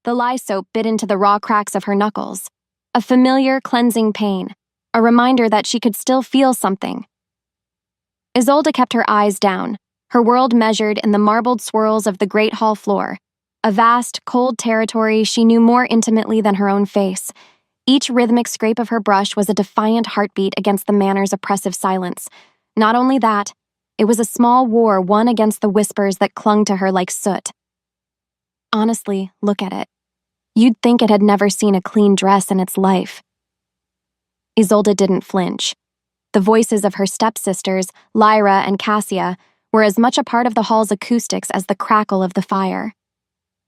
The lye soap bit into the raw cracks of her knuckles. A familiar, cleansing pain. A reminder that she could still feel something. Isolde kept her eyes down, her world measured in the marbled swirls of the great hall floor. A vast, cold territory she knew more intimately than her own face. Each rhythmic scrape of her brush was a defiant heartbeat against the manor's oppressive silence. Not only that, it was a small war won against the whispers that clung to her like soot. Honestly, look at it. You'd think it had never seen a clean dress in its life. Isolde didn't flinch. The voices of her stepsisters, Lyra and Cassia, were as much a part of the hall's acoustics as the crackle of the fire.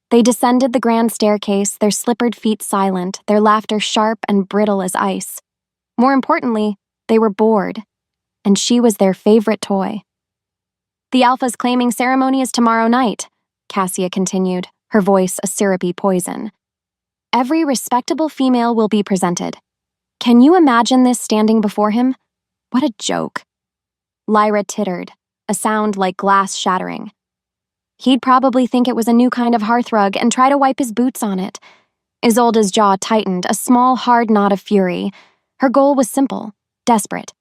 They descended the grand staircase, their slippered feet silent, their laughter sharp and brittle as ice. More importantly, they were bored, and she was their favorite toy. "The Alpha's claiming ceremony is tomorrow night," Cassia continued, her voice a syrupy poison. "Every respectable female will be presented. Can you imagine this standing before him? What a joke." Lyra tittered, a sound like glass shattering. "He'd probably think it was a new kind of hearthrug and try to wipe his boots on it." Isolde's jaw tightened, a small, hard knot of fury. Her goal was simple, desperate.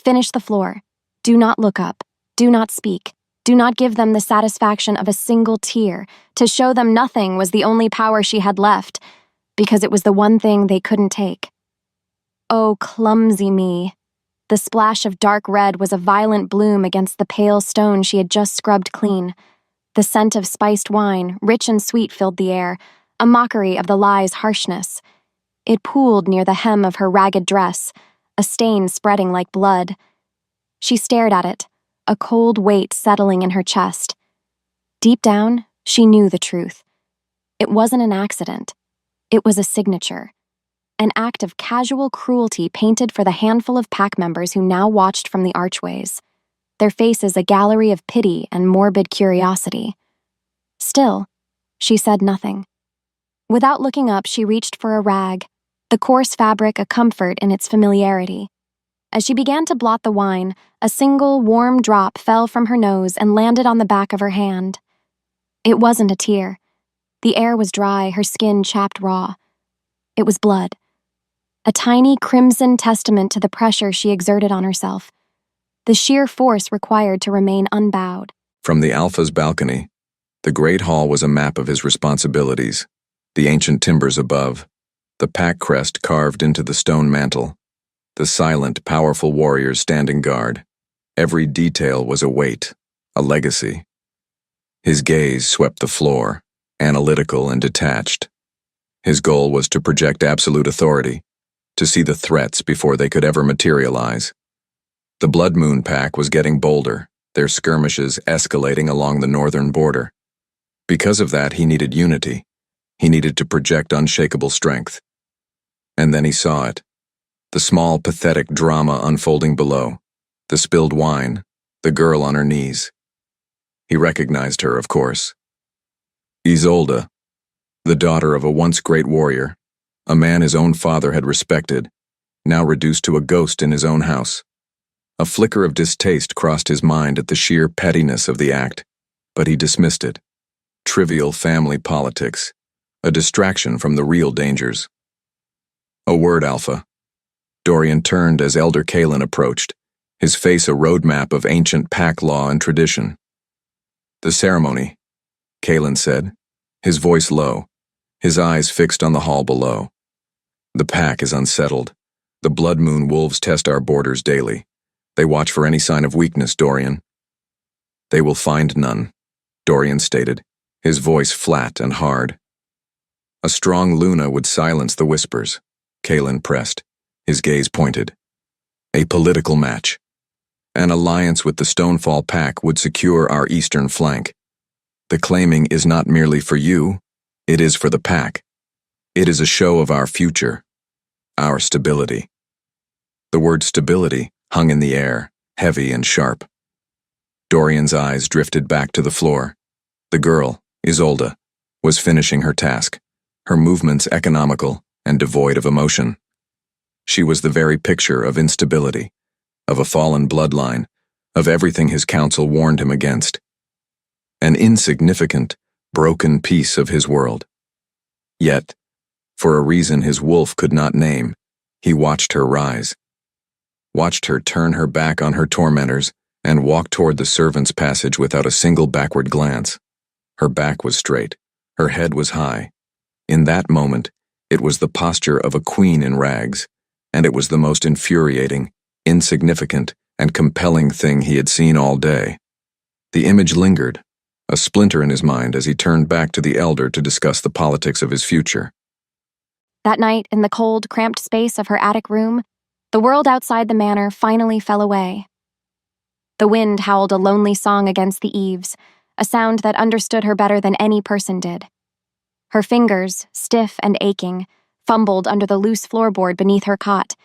Finish the floor. Do not look up. Do not speak. Do not give them the satisfaction of a single tear. To show them nothing was the only power she had left, because it was the one thing they couldn't take. Oh, clumsy me. The splash of dark red was a violent bloom against the pale stone she had just scrubbed clean. The scent of spiced wine, rich and sweet, filled the air, a mockery of the lie's harshness. It pooled near the hem of her ragged dress, a stain spreading like blood. She stared at it, a cold weight settling in her chest. Deep down, she knew the truth. It wasn't an accident. It was a signature. An act of casual cruelty painted for the handful of pack members who now watched from the archways, their faces a gallery of pity and morbid curiosity. Still, she said nothing. Without looking up, she reached for a rag, the coarse fabric a comfort in its familiarity. As she began to blot the wine, a single warm drop fell from her nose and landed on the back of her hand. It wasn't a tear. The air was dry, her skin chapped raw. It was blood. A tiny crimson testament to the pressure she exerted on herself, the sheer force required to remain unbowed. From the Alpha's balcony, the great hall was a map of his responsibilities, the ancient timbers above, the pack crest carved into the stone mantle, the silent, powerful warriors standing guard. Every detail was a weight, a legacy. His gaze swept the floor, analytical and detached. His goal was to project absolute authority, to see the threats before they could ever materialize. The Blood Moon Pack was getting bolder, their skirmishes escalating along the northern border. Because of that, he needed unity. He needed to project unshakable strength. And then he saw it. The small, pathetic drama unfolding below. The spilled wine, the girl on her knees. He recognized her, of course. Isolde, the daughter of a once great warrior, a man his own father had respected, now reduced to a ghost in his own house. A flicker of distaste crossed his mind at the sheer pettiness of the act, but he dismissed it. Trivial family politics, a distraction from the real dangers. "A word, Alpha." Dorian turned as Elder Kalen approached, his face a roadmap of ancient pack law and tradition. "The ceremony," Kalen said, his voice low, his eyes fixed on the hall below. "The pack is unsettled. The Blood Moon wolves test our borders daily. They watch for any sign of weakness, Dorian." "They will find none," Dorian stated, his voice flat and hard. "A strong Luna would silence the whispers," Kalen pressed, his gaze pointed. "A political match. An alliance with the Stonefall Pack would secure our eastern flank. The claiming is not merely for you, it is for the pack. It is a show of our future, our stability." The word stability hung in the air, heavy and sharp. Dorian's eyes drifted back to the floor. The girl, Isolde, was finishing her task, her movements economical and devoid of emotion. She was the very picture of instability, of a fallen bloodline, of everything his counsel warned him against. An insignificant, broken piece of his world. Yet, for a reason his wolf could not name, he watched her rise, watched her turn her back on her tormentors, and walk toward the servants' passage without a single backward glance. Her back was straight, her head was high. In that moment, it was the posture of a queen in rags, and it was the most infuriating, insignificant, and compelling thing he had seen all day. The image lingered, a splinter in his mind as he turned back to the elder to discuss the politics of his future. That night, in the cold, cramped space of her attic room, the world outside the manor finally fell away. The wind howled a lonely song against the eaves, a sound that understood her better than any person did. Her fingers, stiff and aching, fumbled under the loose floorboard beneath her cot.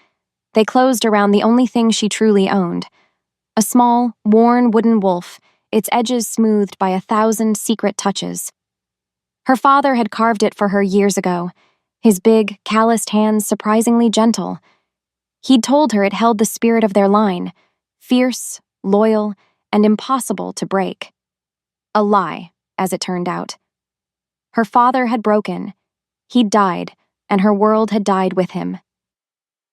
They closed around the only thing she truly owned, a small, worn wooden wolf, its edges smoothed by 1,000 secret touches. Her father had carved it for her years ago, his big, calloused hands surprisingly gentle. He'd told her it held the spirit of their line, fierce, loyal, and impossible to break. A lie, as it turned out. Her father had broken. He'd died, and her world had died with him.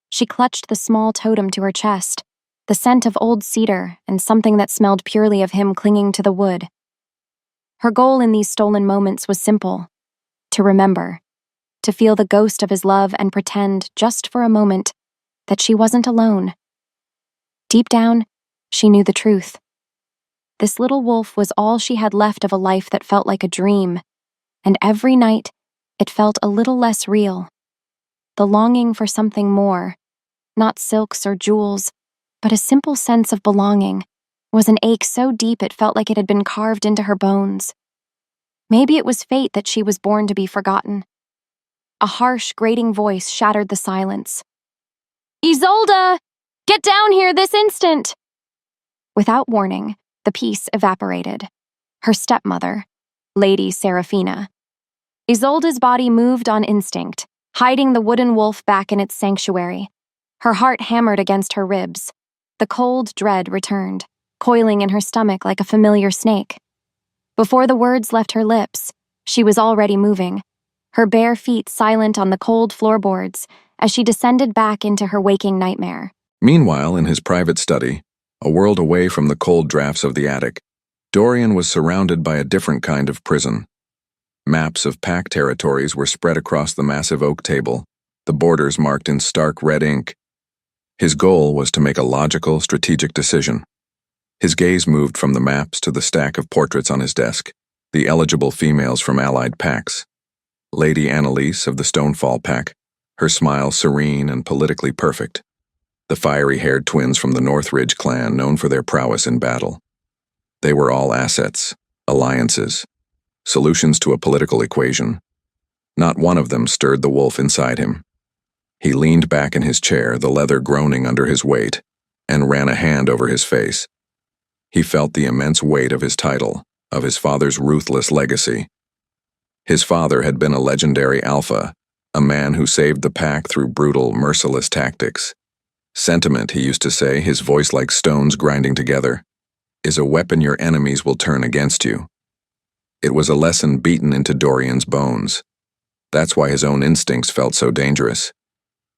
She clutched the small totem to her chest, the scent of old cedar and something that smelled purely of him clinging to the wood. Her goal in these stolen moments was simple: to remember, to feel the ghost of his love and pretend, just for a moment, that she wasn't alone. Deep down, she knew the truth. This little wolf was all she had left of a life that felt like a dream, and every night it felt a little less real. The longing for something more, not silks or jewels, but a simple sense of belonging, was an ache so deep it felt like it had been carved into her bones. Maybe it was fate that she was born to be forgotten. A harsh, grating voice shattered the silence. "Isolde! Get down here this instant!" Without warning, the peace evaporated. Her stepmother, Lady Seraphina. Isolde's body moved on instinct, hiding the wooden wolf back in its sanctuary. Her heart hammered against her ribs. The cold dread returned, coiling in her stomach like a familiar snake. Before the words left her lips, she was already moving, her bare feet silent on the cold floorboards as she descended back into her waking nightmare. Meanwhile, in his private study, a world away from the cold drafts of the attic, Dorian was surrounded by a different kind of prison. Maps of pack territories were spread across the massive oak table, the borders marked in stark red ink. His goal was to make a logical, strategic decision. His gaze moved from the maps to the stack of portraits on his desk, the eligible females from allied packs. Lady Annalise of the Stonefall pack, her smile serene and politically perfect. The fiery-haired twins from the Northridge clan, known for their prowess in battle. They were all assets, alliances, solutions to a political equation. Not one of them stirred the wolf inside him. He leaned back in his chair, the leather groaning under his weight, and ran a hand over his face. He felt the immense weight of his title, of his father's ruthless legacy. His father had been a legendary alpha, a man who saved the pack through brutal, merciless tactics. Sentiment, he used to say, his voice like stones grinding together, is a weapon your enemies will turn against you. It was a lesson beaten into Dorian's bones. That's why his own instincts felt so dangerous.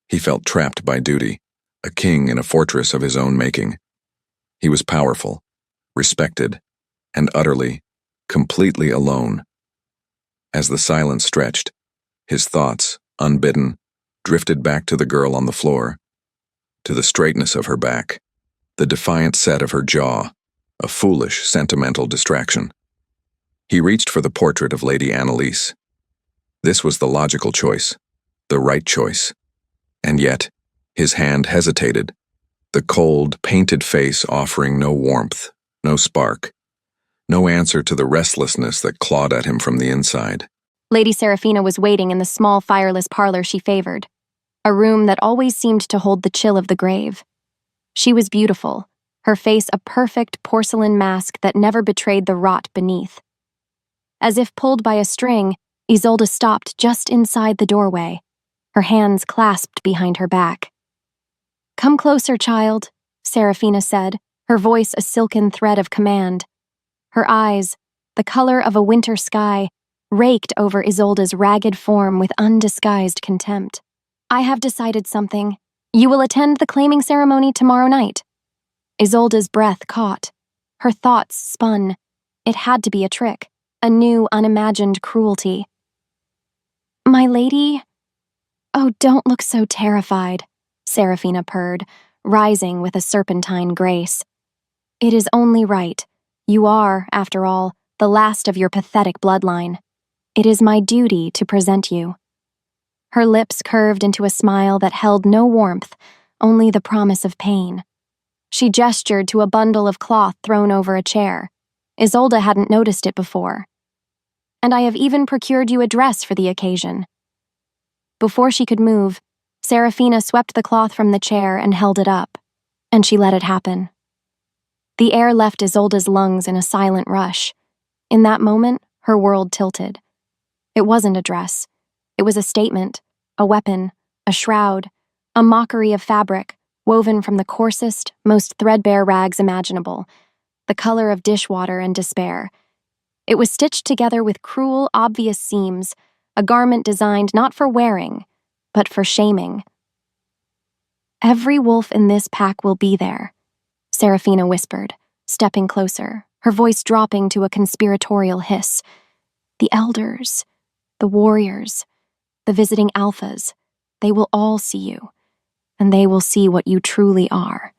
He felt trapped by duty, a king in a fortress of his own making. He was powerful, respected, and utterly, completely alone. As the silence stretched, his thoughts, unbidden, drifted back to the girl on the floor, to the straightness of her back, the defiant set of her jaw, a foolish, sentimental distraction. He reached for the portrait of Lady Annalise. This was the logical choice, the right choice. And yet, his hand hesitated, the cold, painted face offering no warmth, no spark, no answer to the restlessness that clawed at him from the inside. Lady Seraphina was waiting in the small, fireless parlor she favored, a room that always seemed to hold the chill of the grave. She was beautiful, her face a perfect porcelain mask that never betrayed the rot beneath. As if pulled by a string, Isolde stopped just inside the doorway, her hands clasped behind her back. "Come closer, child," Seraphina said, her voice a silken thread of command. Her eyes, the color of a winter sky, raked over Isolde's ragged form with undisguised contempt. "I have decided something. You will attend the claiming ceremony tomorrow night." Isolde's breath caught. Her thoughts spun. It had to be a trick, a new, unimagined cruelty. "My lady?" "Oh, don't look so terrified," Serafina purred, rising with a serpentine grace. "It is only right. You are, after all, the last of your pathetic bloodline. It is my duty to present you." Her lips curved into a smile that held no warmth, only the promise of pain. She gestured to a bundle of cloth thrown over a chair. Isolde hadn't noticed it before. "And I have even procured you a dress for the occasion." Before she could move, Serafina swept the cloth from the chair and held it up, and she let it happen. The air left Isolde's lungs in a silent rush. In that moment, her world tilted. It wasn't a dress. It was a statement, a weapon, a shroud, a mockery of fabric, woven from the coarsest, most threadbare rags imaginable, the color of dishwater and despair. It was stitched together with cruel, obvious seams, a garment designed not for wearing, but for shaming. "Every wolf in this pack will be there," Serafina whispered, stepping closer, her voice dropping to a conspiratorial hiss. "The elders, the warriors, the visiting alphas, they will all see you, and they will see what you truly are."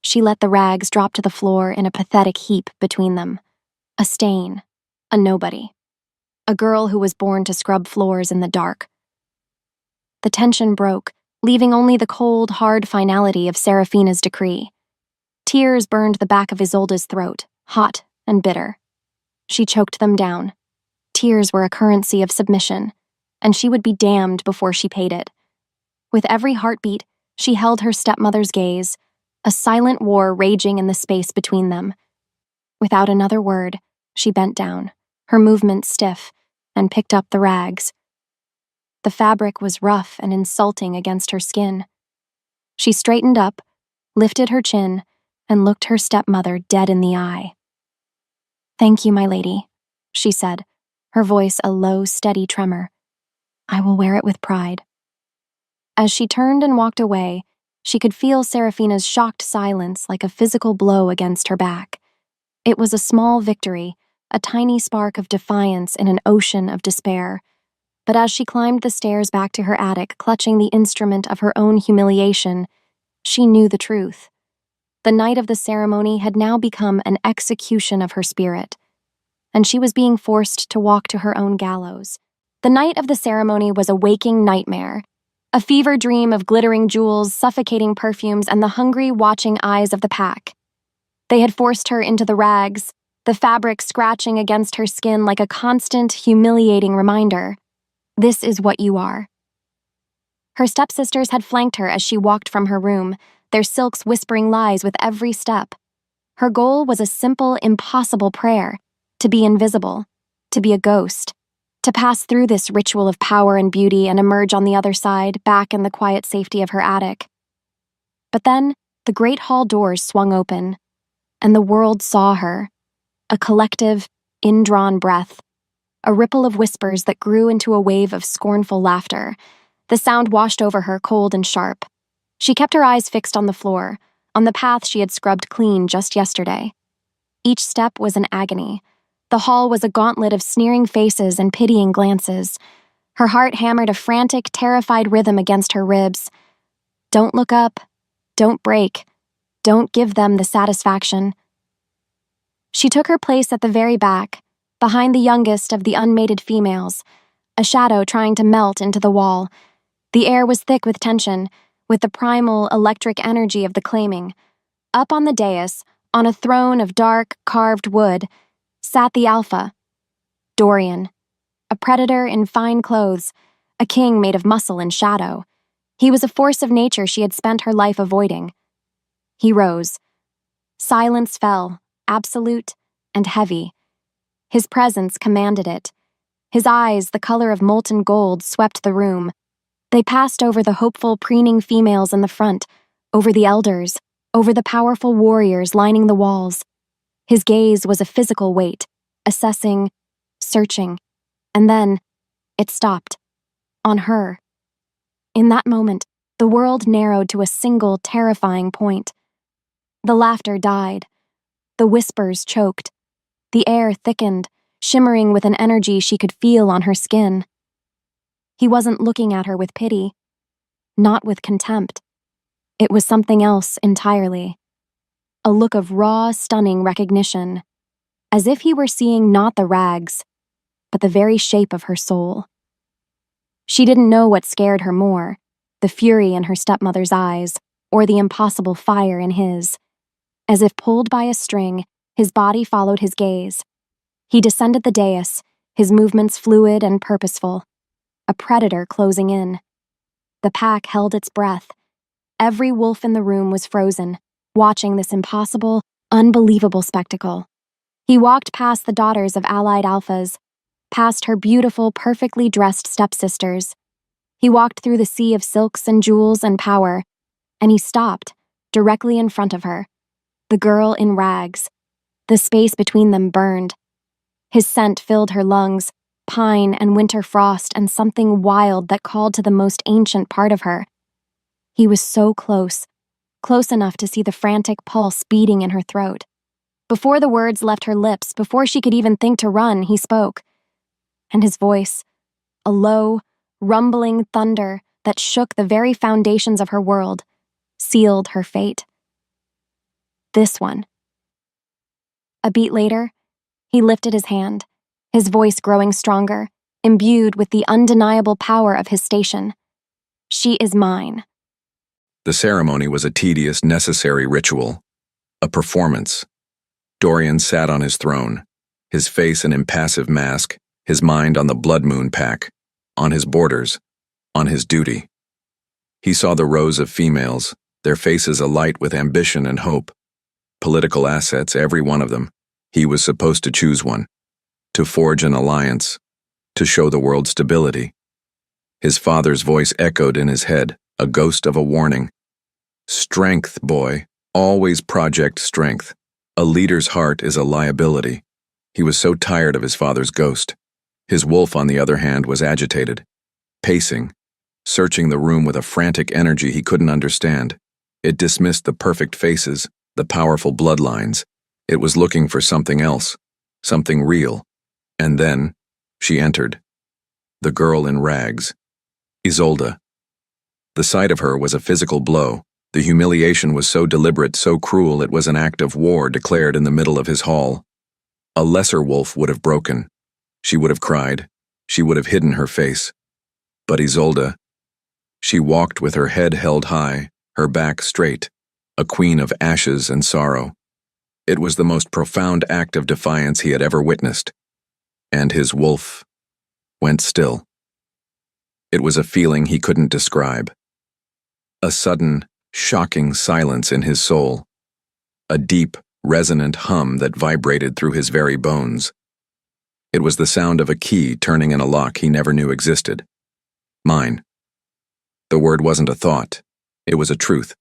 She let the rags drop to the floor in a pathetic heap between them. A stain, a nobody. A girl who was born to scrub floors in the dark. The tension broke, leaving only the cold, hard finality of Serafina's decree. Tears burned the back of Isolde's throat, hot and bitter. She choked them down. Tears were a currency of submission, and she would be damned before she paid it. With every heartbeat, she held her stepmother's gaze, a silent war raging in the space between them. Without another word, she bent down, her movements stiff, and picked up the rags. The fabric was rough and insulting against her skin. She straightened up, lifted her chin, and looked her stepmother dead in the eye. "Thank you, my lady," she said, her voice a low, steady tremor. "I will wear it with pride." As she turned and walked away, she could feel Serafina's shocked silence like a physical blow against her back. It was a small victory, a tiny spark of defiance in an ocean of despair. But as she climbed the stairs back to her attic, clutching the instrument of her own humiliation, she knew the truth. The night of the ceremony had now become an execution of her spirit, and she was being forced to walk to her own gallows. The night of the ceremony was a waking nightmare, a fever dream of glittering jewels, suffocating perfumes, and the hungry, watching eyes of the pack. They had forced her into the rags, the fabric scratching against her skin like a constant, humiliating reminder. This is what you are. Her stepsisters had flanked her as she walked from her room, their silks whispering lies with every step. Her goal was a simple, impossible prayer: to be invisible, to be a ghost, to pass through this ritual of power and beauty and emerge on the other side, back in the quiet safety of her attic. But then, the great hall doors swung open, and the world saw her, a collective, indrawn breath, a ripple of whispers that grew into a wave of scornful laughter. The sound washed over her, cold and sharp. She kept her eyes fixed on the floor, on the path she had scrubbed clean just yesterday. Each step was an agony. The hall was a gauntlet of sneering faces and pitying glances. Her heart hammered a frantic, terrified rhythm against her ribs. Don't look up. Don't break. Don't give them the satisfaction. She took her place at the very back, behind the youngest of the unmated females, a shadow trying to melt into the wall. The air was thick with tension, with the primal, electric energy of the claiming. Up on the dais, on a throne of dark, carved wood, sat the Alpha, Dorian, a predator in fine clothes, a king made of muscle and shadow. He was a force of nature she had spent her life avoiding. He rose. Silence fell, absolute and heavy. His presence commanded it. His eyes, the color of molten gold, swept the room. They passed over the hopeful, preening females in the front, over the elders, over the powerful warriors lining the walls. His gaze was a physical weight, assessing, searching. And then, it stopped. On her. In that moment, the world narrowed to a single terrifying point. The laughter died. The whispers choked. The air thickened, shimmering with an energy she could feel on her skin. He wasn't looking at her with pity. Not with contempt. It was something else entirely. A look of raw, stunning recognition, as if he were seeing not the rags, but the very shape of her soul. She didn't know what scared her more, the fury in her stepmother's eyes, or the impossible fire in his. As if pulled by a string, his body followed his gaze. He descended the dais, his movements fluid and purposeful. A predator closing in. The pack held its breath. Every wolf in the room was frozen, watching this impossible, unbelievable spectacle. He walked past the daughters of allied alphas, past her beautiful, perfectly dressed stepsisters. He walked through the sea of silks and jewels and power, and he stopped, directly in front of her. The girl in rags. The space between them burned. His scent filled her lungs, pine and winter frost and something wild that called to the most ancient part of her. He was so close, close enough to see the frantic pulse beating in her throat. Before the words left her lips, before she could even think to run, he spoke. And his voice, a low, rumbling thunder that shook the very foundations of her world, sealed her fate. This one. A beat later, he lifted his hand, his voice growing stronger, imbued with the undeniable power of his station. She is mine. The ceremony was a tedious, necessary ritual, a performance. Dorian sat on his throne, his face an impassive mask, his mind on the blood moon pack, on his borders, on his duty. He saw the rows of females, their faces alight with ambition and hope. Political assets, every one of them. He was supposed to choose one, to forge an alliance, to show the world stability. His father's voice echoed in his head, a ghost of a warning. Strength, boy, always project strength. A leader's heart is a liability. He was so tired of his father's ghost. His wolf, on the other hand, was agitated, pacing, searching the room with a frantic energy he couldn't understand. It dismissed the perfect faces, the powerful bloodlines. It was looking for something else, something real. And then, she entered. The girl in rags. Isolde. The sight of her was a physical blow. The humiliation was so deliberate, so cruel, it was an act of war declared in the middle of his hall. A lesser wolf would have broken. She would have cried. She would have hidden her face. But Isolde, she walked with her head held high, her back straight, a queen of ashes and sorrow. It was the most profound act of defiance he had ever witnessed. And his wolf went still. It was a feeling he couldn't describe. A sudden, shocking silence in his soul. A deep, resonant hum that vibrated through his very bones. It was the sound of a key turning in a lock he never knew existed. Mine. The word wasn't a thought. It was a truth.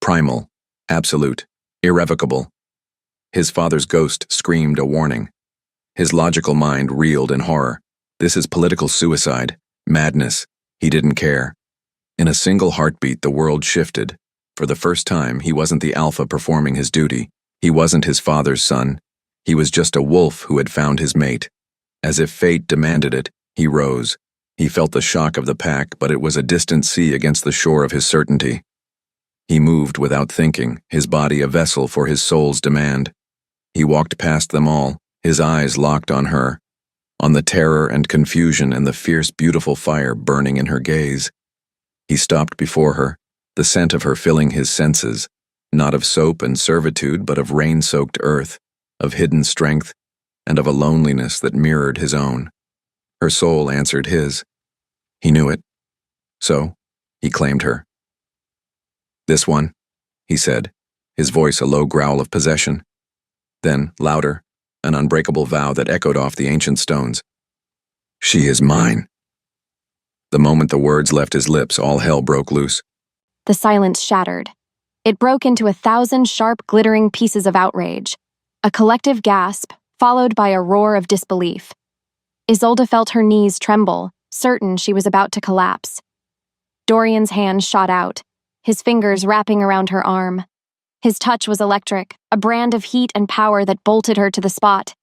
Primal, absolute, irrevocable. His father's ghost screamed a warning. His logical mind reeled in horror. This is political suicide, madness. He didn't care. In a single heartbeat, the world shifted. For the first time, he wasn't the alpha performing his duty. He wasn't his father's son. He was just a wolf who had found his mate. As if fate demanded it, he rose. He felt the shock of the pack, but it was a distant sea against the shore of his certainty. He moved without thinking, his body a vessel for his soul's demand. He walked past them all, his eyes locked on her, on the terror and confusion and the fierce, beautiful fire burning in her gaze. He stopped before her, the scent of her filling his senses, not of soap and servitude, but of rain-soaked earth, of hidden strength, and of a loneliness that mirrored his own. Her soul answered his. He knew it. So, he claimed her. This one, he said, his voice a low growl of possession. Then, louder, an unbreakable vow that echoed off the ancient stones. She is mine. The moment the words left his lips, all hell broke loose. The silence shattered. It broke into 1,000 sharp, glittering pieces of outrage. A collective gasp, followed by a roar of disbelief. Isolde felt her knees tremble, certain she was about to collapse. Dorian's hand shot out, his fingers wrapping around her arm. His touch was electric, a brand of heat and power that bolted her to the spot.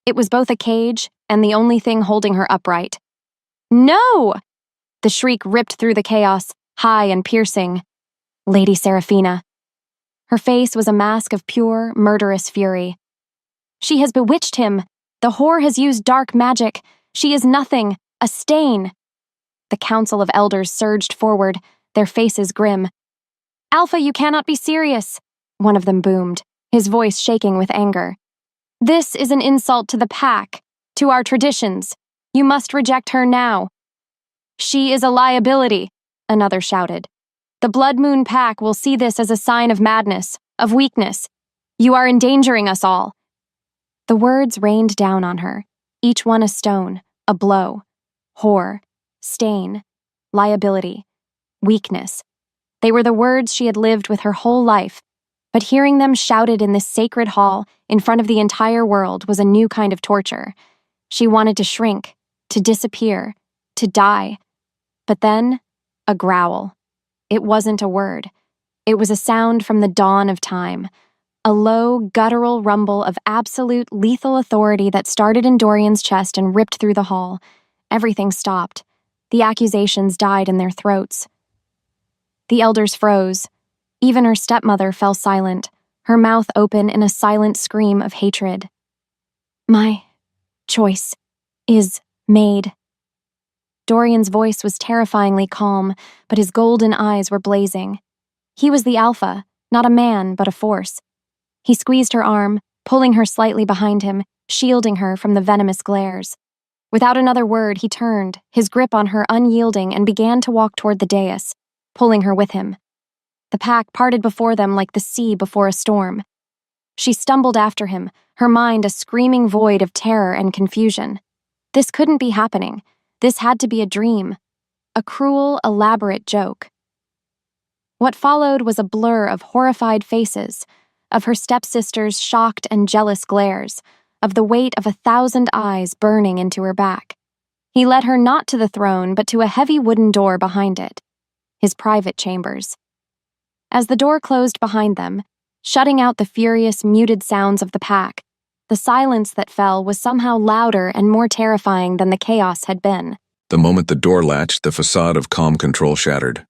It was both a cage and the only thing holding her upright. No! The shriek ripped through the chaos, high and piercing. Lady Seraphina. Her face was a mask of pure, murderous fury. She has bewitched him. The whore has used dark magic. She is nothing, a stain. The council of elders surged forward, their faces grim. Alpha, you cannot be serious, one of them boomed, his voice shaking with anger. This is an insult to the pack, to our traditions. You must reject her now. She is a liability, another shouted. The Blood Moon pack will see this as a sign of madness, of weakness. You are endangering us all. The words rained down on her, each one a stone, a blow. Whore, stain, liability, weakness. They were the words she had lived with her whole life, but hearing them shouted in this sacred hall in front of the entire world was a new kind of torture. She wanted to shrink, to disappear, to die. But then, a growl. It wasn't a word. It was a sound from the dawn of time, a low, guttural rumble of absolute lethal authority that started in Dorian's chest and ripped through the hall. Everything stopped. The accusations died in their throats. The elders froze. Even her stepmother fell silent, her mouth open in a silent scream of hatred. My choice is made. Dorian's voice was terrifyingly calm, but his golden eyes were blazing. He was the alpha, not a man, but a force. He squeezed her arm, pulling her slightly behind him, shielding her from the venomous glares. Without another word, he turned, his grip on her unyielding, and began to walk toward the dais, pulling her with him. The pack parted before them like the sea before a storm. She stumbled after him, her mind a screaming void of terror and confusion. This couldn't be happening. This had to be a dream. A cruel, elaborate joke. What followed was a blur of horrified faces, of her stepsister's shocked and jealous glares, of the weight of 1,000 eyes burning into her back. He led her not to the throne, but to a heavy wooden door behind it. His private chambers. As the door closed behind them, shutting out the furious, muted sounds of the pack, the silence that fell was somehow louder and more terrifying than the chaos had been. The moment the door latched, the facade of calm control shattered.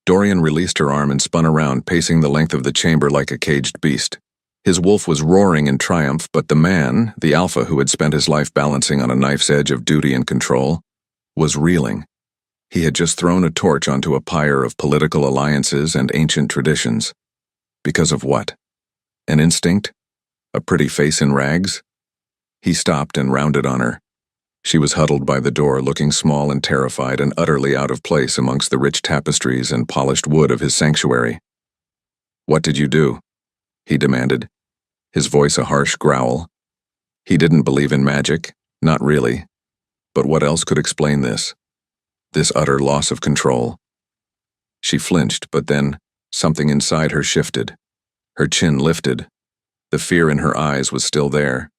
Dorian released her arm and spun around, pacing the length of the chamber like a caged beast. His wolf was roaring in triumph, but the man, the alpha who had spent his life balancing on a knife's edge of duty and control, was reeling. He had just thrown a torch onto a pyre of political alliances and ancient traditions. Because of what? An instinct? A pretty face in rags? He stopped and rounded on her. She was huddled by the door, looking small and terrified and utterly out of place amongst the rich tapestries and polished wood of his sanctuary. "What did you do?" he demanded, his voice a harsh growl. He didn't believe in magic, not really. But what else could explain this? This utter loss of control. She flinched, but then something inside her shifted. Her chin lifted. The fear in her eyes was still there,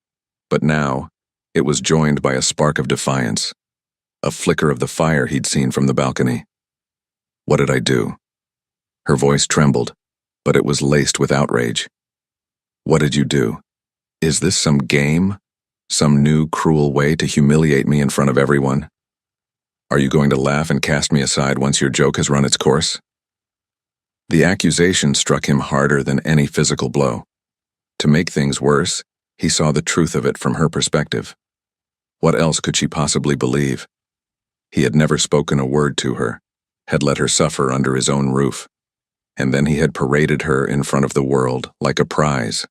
but now it was joined by a spark of defiance, a flicker of the fire he'd seen from the balcony. "What did I do?" Her voice trembled, but it was laced with outrage. "What did you do? Is this some game? Some new, cruel way to humiliate me in front of everyone? Are you going to laugh and cast me aside once your joke has run its course?" The accusation struck him harder than any physical blow. To make things worse, he saw the truth of it from her perspective. What else could she possibly believe? He had never spoken a word to her, had let her suffer under his own roof, and then he had paraded her in front of the world like a prize.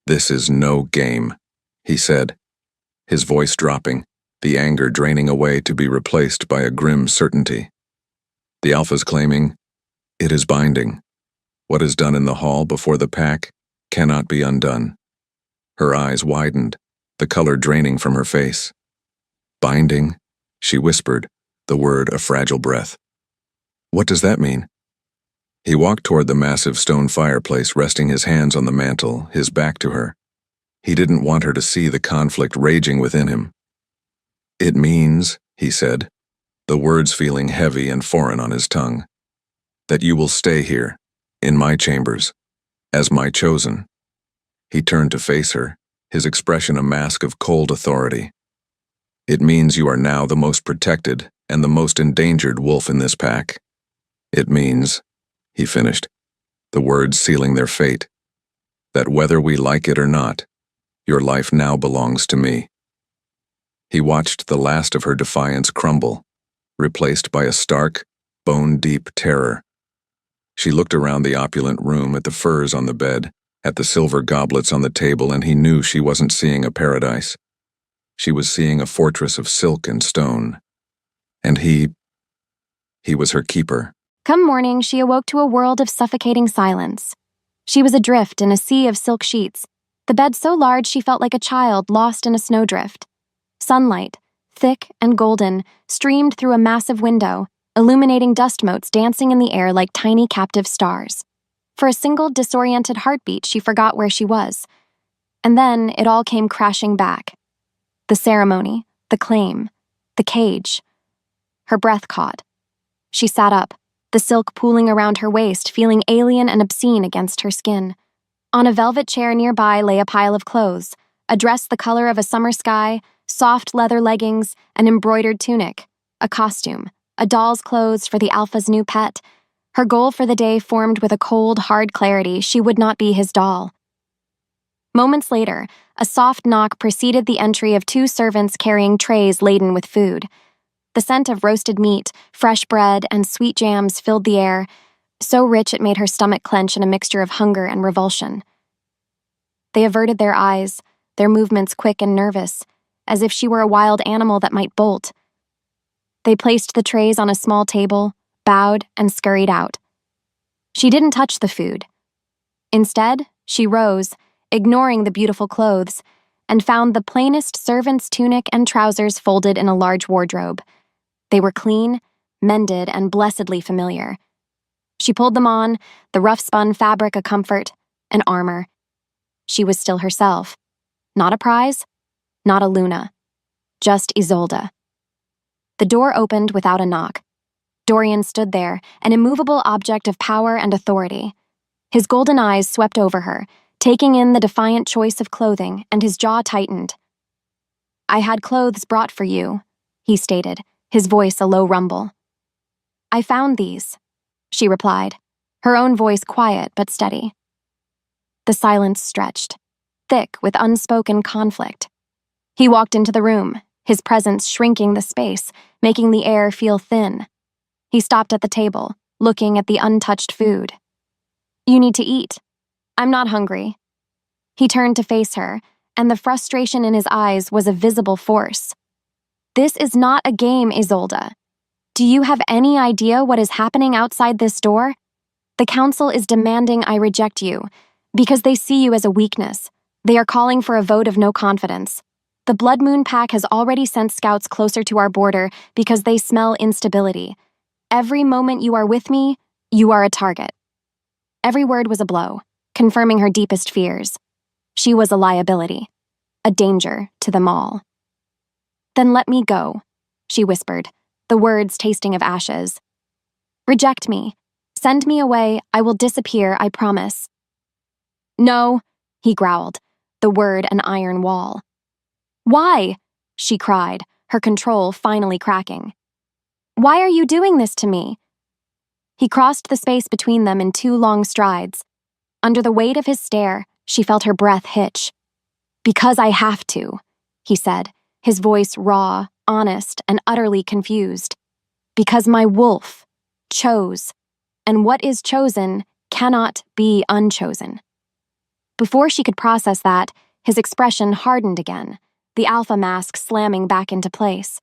"This is no game," he said, his voice dropping, the anger draining away to be replaced by a grim certainty. The Alpha's claiming, "It is binding. What is done in the hall before the pack cannot be undone." Her eyes widened, the color draining from her face. "Binding?" she whispered, the word a fragile breath. "What does that mean?" He walked toward the massive stone fireplace, resting his hands on the mantel, his back to her. He didn't want her to see the conflict raging within him. It means, he said, the words feeling heavy and foreign on his tongue, that you will stay here, in my chambers, as my chosen. He turned to face her, his expression a mask of cold authority. It means you are now the most protected and the most endangered wolf in this pack. It means, he finished, the words sealing their fate, that whether we like it or not, your life now belongs to me. He watched the last of her defiance crumble, replaced by a stark, bone-deep terror. She looked around the opulent room at the furs on the bed, at the silver goblets on the table, and he knew she wasn't seeing a paradise. She was seeing a fortress of silk and stone. And he was her keeper. Come morning, she awoke to a world of suffocating silence. She was adrift in a sea of silk sheets, the bed so large she felt like a child lost in a snowdrift. Sunlight, thick and golden, streamed through a massive window, illuminating dust motes dancing in the air like tiny captive stars. For a single disoriented heartbeat, she forgot where she was. And then it all came crashing back. The ceremony, the claim, the cage. Her breath caught. She sat up, the silk pooling around her waist, feeling alien and obscene against her skin. On a velvet chair nearby lay a pile of clothes, a dress the color of a summer sky, soft leather leggings, an embroidered tunic, a costume, a doll's clothes for the alpha's new pet. Her goal for the day formed with a cold, hard clarity: she would not be his doll. Moments later, a soft knock preceded the entry of two servants carrying trays laden with food. The scent of roasted meat, fresh bread, and sweet jams filled the air, so rich it made her stomach clench in a mixture of hunger and revulsion. They averted their eyes, their movements quick and nervous, as if she were a wild animal that might bolt. They placed the trays on a small table, bowed, and scurried out. She didn't touch the food. Instead, she rose, ignoring the beautiful clothes, and found the plainest servant's tunic and trousers folded in a large wardrobe. They were clean, mended, and blessedly familiar. She pulled them on, the rough-spun fabric a comfort, an armor. She was still herself. Not a prize, not a Luna. Just Isolde. The door opened without a knock. Dorian stood there, an immovable object of power and authority. His golden eyes swept over her, taking in the defiant choice of clothing, and his jaw tightened. "I had clothes brought for you," he stated, his voice a low rumble. "I found these," she replied, her own voice quiet but steady. The silence stretched, thick with unspoken conflict. He walked into the room, his presence shrinking the space, making the air feel thin. He stopped at the table, looking at the untouched food. "You need to eat. I'm not hungry." He turned to face her, and the frustration in his eyes was a visible force. "This is not a game, Isolde. Do you have any idea what is happening outside this door? The council is demanding I reject you, because they see you as a weakness. They are calling for a vote of no confidence. The Blood Moon Pack has already sent scouts closer to our border because they smell instability. Every moment you are with me, you are a target." Every word was a blow, confirming her deepest fears. She was a liability, a danger to them all. "Then let me go," she whispered, the words tasting of ashes. "Reject me. Send me away. I will disappear, I promise." "No," he growled, the word an iron wall. "Why?" she cried, her control finally cracking. "Why are you doing this to me?" He crossed the space between them in two long strides. Under the weight of his stare, she felt her breath hitch. "Because I have to," he said, his voice raw, honest, and utterly confused. "Because my wolf chose, and what is chosen cannot be unchosen." Before she could process that, his expression hardened again, the alpha mask slamming back into place.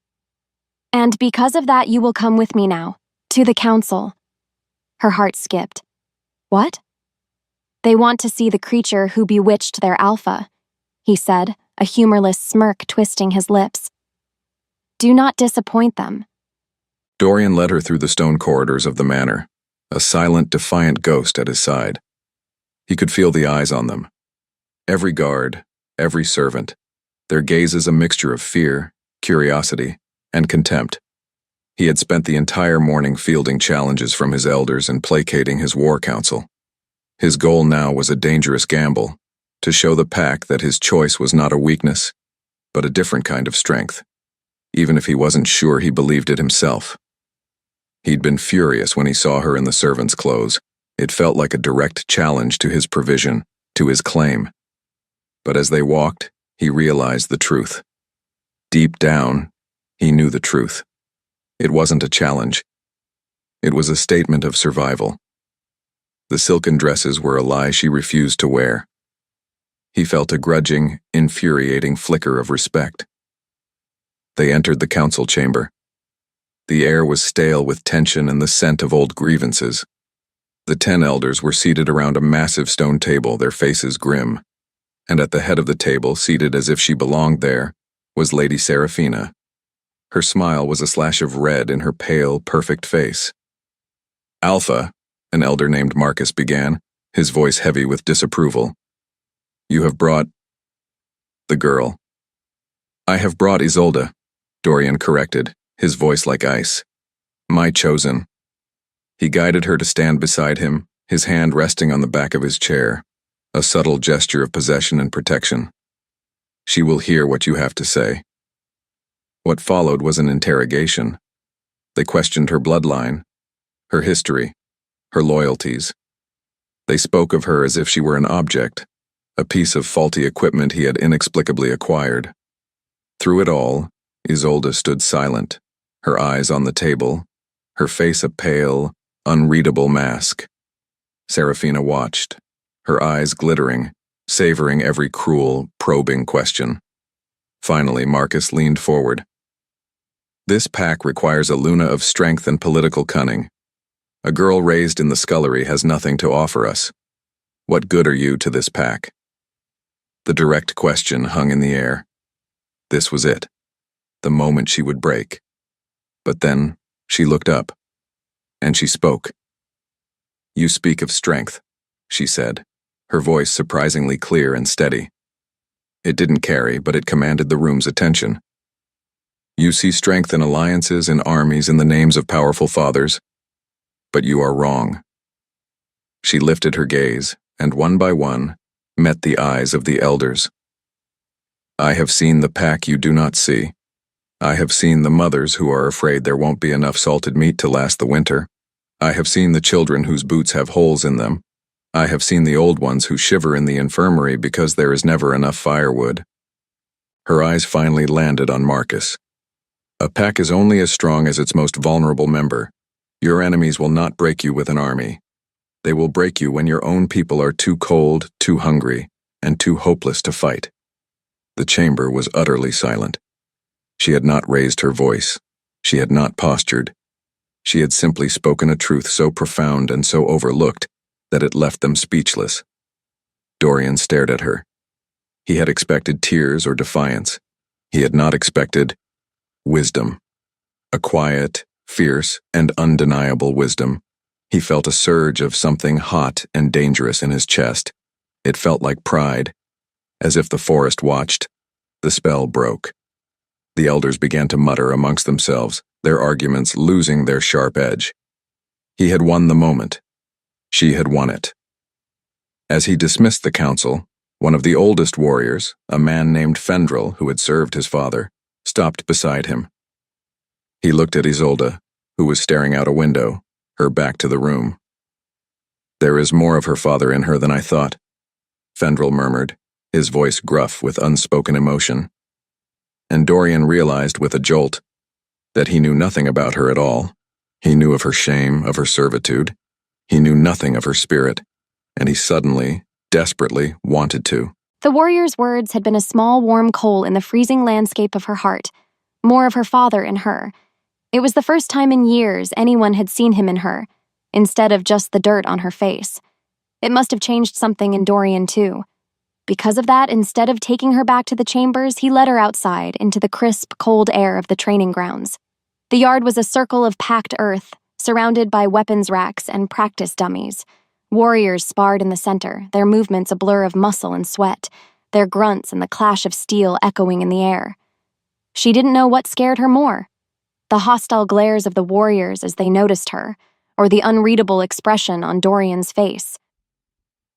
"And because of that, you will come with me now, to the council." Her heart skipped. "What?" "They want to see the creature who bewitched their alpha," he said, a humorless smirk twisting his lips. "Do not disappoint them." Dorian led her through the stone corridors of the manor, a silent, defiant ghost at his side. He could feel the eyes on them. Every guard, every servant, their gazes a mixture of fear, curiosity, and contempt. He had spent the entire morning fielding challenges from his elders and placating his war council. His goal now was a dangerous gamble, to show the pack that his choice was not a weakness, but a different kind of strength, even if he wasn't sure he believed it himself. He'd been furious when he saw her in the servant's clothes. It felt like a direct challenge to his provision, to his claim. But as they walked, he realized the truth. Deep down, he knew the truth. It wasn't a challenge. It was a statement of survival. The silken dresses were a lie she refused to wear. He felt a grudging, infuriating flicker of respect. They entered the council chamber. The air was stale with tension and the scent of old grievances. The 10 elders were seated around a massive stone table, their faces grim. And at the head of the table, seated as if she belonged there, was Lady Seraphina. Her smile was a slash of red in her pale, perfect face. "Alpha," an elder named Marcus began, his voice heavy with disapproval. "You have brought—" "The girl." "I have brought Isolde," Dorian corrected, his voice like ice. "My chosen." He guided her to stand beside him, his hand resting on the back of his chair, a subtle gesture of possession and protection. "She will hear what you have to say." What followed was an interrogation. They questioned her bloodline, her history, her loyalties. They spoke of her as if she were an object, a piece of faulty equipment he had inexplicably acquired. Through it all, Isolde stood silent, her eyes on the table, her face a pale, unreadable mask. Seraphina watched, her eyes glittering, savoring every cruel, probing question. Finally, Marcus leaned forward. "This pack requires a Luna of strength and political cunning. A girl raised in the scullery has nothing to offer us. What good are you to this pack?" The direct question hung in the air. This was it, the moment she would break. But then, she looked up, and she spoke. "You speak of strength," she said, her voice surprisingly clear and steady. It didn't carry, but it commanded the room's attention. "You see strength in alliances and armies in the names of powerful fathers, but you are wrong." She lifted her gaze, and one by one, met the eyes of the elders. "I have seen the pack you do not see. I have seen the mothers who are afraid there won't be enough salted meat to last the winter. I have seen the children whose boots have holes in them. I have seen the old ones who shiver in the infirmary because there is never enough firewood." Her eyes finally landed on Marcus. "A pack is only as strong as its most vulnerable member. Your enemies will not break you with an army. They will break you when your own people are too cold, too hungry, and too hopeless to fight." The chamber was utterly silent. She had not raised her voice. She had not postured. She had simply spoken a truth so profound and so overlooked that it left them speechless. Dorian stared at her. He had expected tears or defiance. He had not expected wisdom. A quiet, fierce, and undeniable wisdom. He felt a surge of something hot and dangerous in his chest. It felt like pride. As if the forest watched, the spell broke. The elders began to mutter amongst themselves, their arguments losing their sharp edge. He had won the moment. She had won it. As he dismissed the council, one of the oldest warriors, a man named Fendrel who had served his father, stopped beside him. He looked at Isolde, who was staring out a window, her back to the room. "There is more of her father in her than I thought," Fendrel murmured, his voice gruff with unspoken emotion. And Dorian realized with a jolt that he knew nothing about her at all. He knew of her shame, of her servitude. He knew nothing of her spirit, and he suddenly, desperately wanted to. The warrior's words had been a small warm coal in the freezing landscape of her heart, more of her father in her. It was the first time in years anyone had seen him in her, instead of just the dirt on her face. It must have changed something in Dorian, too. Because of that, instead of taking her back to the chambers, he led her outside into the crisp, cold air of the training grounds. The yard was a circle of packed earth, surrounded by weapons racks and practice dummies. Warriors sparred in the center, their movements a blur of muscle and sweat, their grunts and the clash of steel echoing in the air. She didn't know what scared her more: the hostile glares of the warriors as they noticed her, or the unreadable expression on Dorian's face.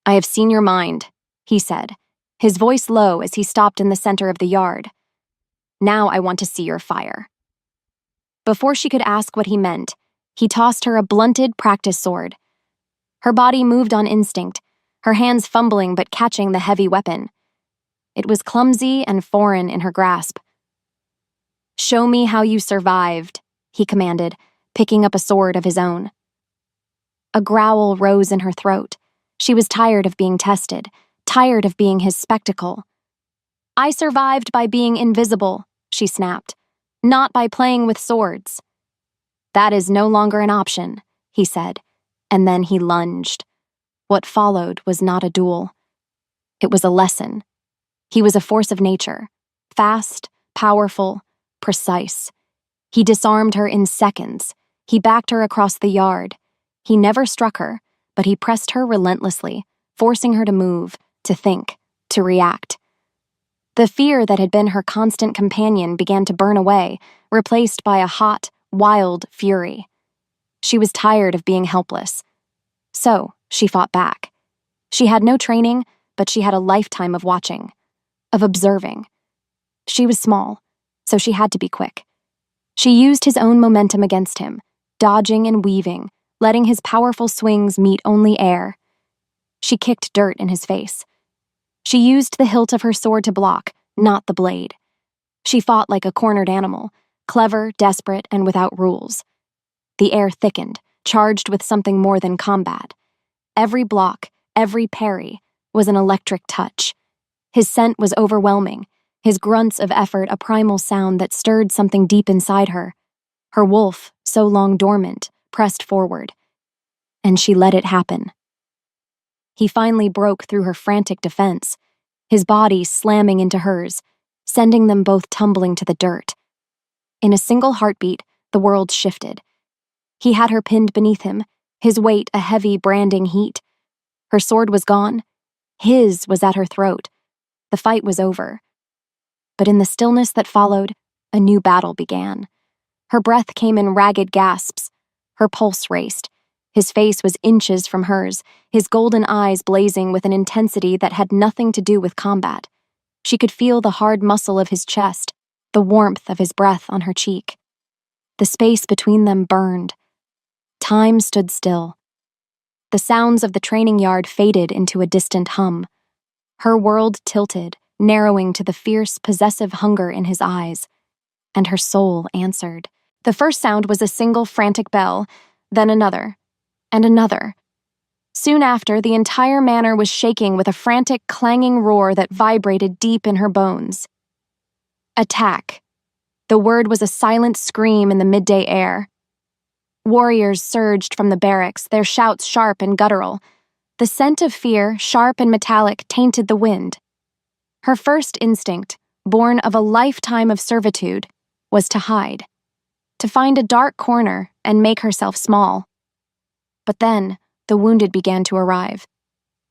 "I have seen your mind," he said, his voice low as he stopped in the center of the yard. "Now I want to see your fire." Before she could ask what he meant, he tossed her a blunted practice sword. Her body moved on instinct, her hands fumbling but catching the heavy weapon. It was clumsy and foreign in her grasp. "Show me how you survived," he commanded, picking up a sword of his own. A growl rose in her throat. She was tired of being tested, tired of being his spectacle. "I survived by being invisible," she snapped, "not by playing with swords." "That is no longer an option," he said, and then he lunged. What followed was not a duel. It was a lesson. He was a force of nature, fast, powerful, precise. He disarmed her in seconds. He backed her across the yard. He never struck her, but he pressed her relentlessly, forcing her to move, to think, to react. The fear that had been her constant companion began to burn away, replaced by a hot, wild fury. She was tired of being helpless. So, she fought back. She had no training, but she had a lifetime of watching, of observing. She was small, so she had to be quick. She used his own momentum against him, dodging and weaving, letting his powerful swings meet only air. She kicked dirt in his face. She used the hilt of her sword to block, not the blade. She fought like a cornered animal, clever, desperate, and without rules. The air thickened, charged with something more than combat. Every block, every parry, was an electric touch. His scent was overwhelming, his grunts of effort a primal sound that stirred something deep inside her. Her wolf, so long dormant, pressed forward. And she let it happen. He finally broke through her frantic defense, his body slamming into hers, sending them both tumbling to the dirt. In a single heartbeat, the world shifted. He had her pinned beneath him, his weight a heavy, branding heat. Her sword was gone. His was at her throat. The fight was over. But in the stillness that followed, a new battle began. Her breath came in ragged gasps. Her pulse raced. His face was inches from hers, his golden eyes blazing with an intensity that had nothing to do with combat. She could feel the hard muscle of his chest, the warmth of his breath on her cheek. The space between them burned. Time stood still. The sounds of the training yard faded into a distant hum. Her world tilted, narrowing to the fierce, possessive hunger in his eyes. And her soul answered. The first sound was a single frantic bell, then another, and another. Soon after, the entire manor was shaking with a frantic, clanging roar that vibrated deep in her bones. Attack. The word was a silent scream in the midday air. Warriors surged from the barracks, their shouts sharp and guttural. The scent of fear, sharp and metallic, tainted the wind. Her first instinct, born of a lifetime of servitude, was to hide, to find a dark corner and make herself small. But then, the wounded began to arrive.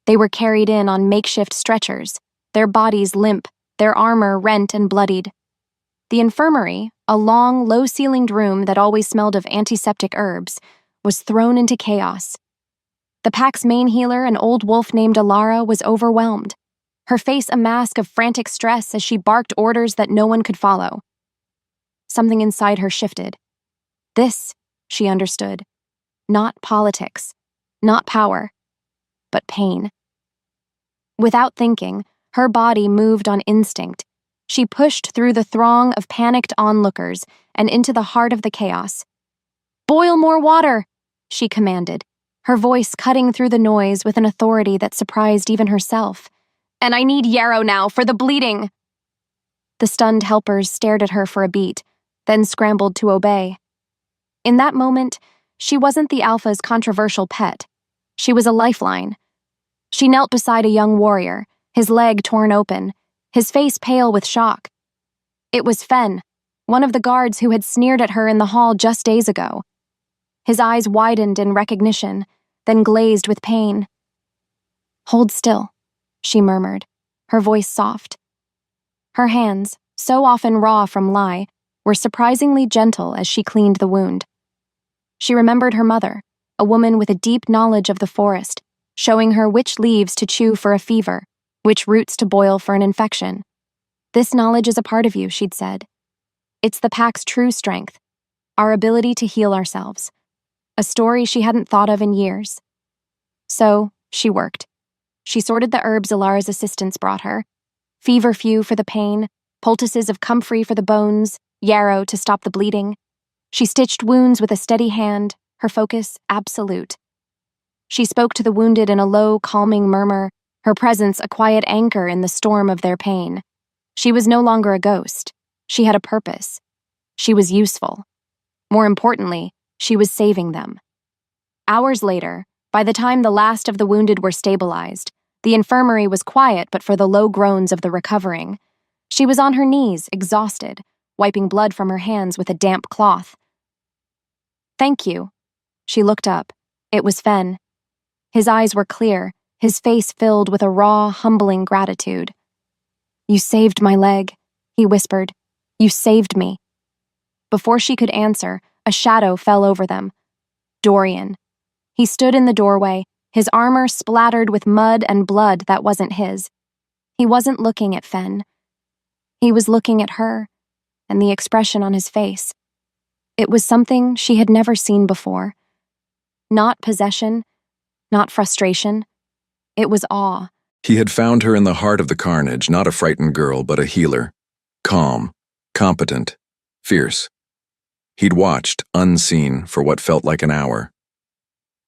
They were carried in on makeshift stretchers, their bodies limp, their armor rent and bloodied. The infirmary, a long, low-ceilinged room that always smelled of antiseptic herbs, was thrown into chaos. The pack's main healer, an old wolf named Alara, was overwhelmed, her face a mask of frantic stress as she barked orders that no one could follow. Something inside her shifted. This, she understood, not politics, not power, but pain. Without thinking, her body moved on instinct. She pushed through the throng of panicked onlookers and into the heart of the chaos. "Boil more water," she commanded, her voice cutting through the noise with an authority that surprised even herself. "And I need yarrow now for the bleeding." The stunned helpers stared at her for a beat, then scrambled to obey. In that moment, she wasn't the Alpha's controversial pet. She was a lifeline. She knelt beside a young warrior, his leg torn open, his face pale with shock. It was Fen, one of the guards who had sneered at her in the hall just days ago. His eyes widened in recognition, then glazed with pain. "Hold still," she murmured, her voice soft. Her hands, so often raw from lie, were surprisingly gentle as she cleaned the wound. She remembered her mother, a woman with a deep knowledge of the forest, showing her which leaves to chew for a fever, which roots to boil for an infection. "This knowledge is a part of you," she'd said. "It's the pack's true strength, our ability to heal ourselves." A story she hadn't thought of in years. So, she worked. She sorted the herbs Ilara's assistants brought her: feverfew for the pain, poultices of comfrey for the bones, yarrow to stop the bleeding. She stitched wounds with a steady hand, her focus absolute. She spoke to the wounded in a low, calming murmur, her presence a quiet anchor in the storm of their pain. She was no longer a ghost. She had a purpose. She was useful. More importantly, she was saving them. Hours later, by the time the last of the wounded were stabilized, the infirmary was quiet but for the low groans of the recovering. She was on her knees, exhausted, wiping blood from her hands with a damp cloth. "Thank you." She looked up. It was Fen. His eyes were clear, his face filled with a raw, humbling gratitude. "You saved my leg," he whispered. "You saved me." Before she could answer, a shadow fell over them. Dorian. He stood in the doorway, his armor splattered with mud and blood that wasn't his. He wasn't looking at Fen. He was looking at her, and the expression on his face. It was something she had never seen before. Not possession, not frustration. It was awe. He had found her in the heart of the carnage, not a frightened girl, but a healer. Calm, competent, fierce. He'd watched, unseen, for what felt like an hour.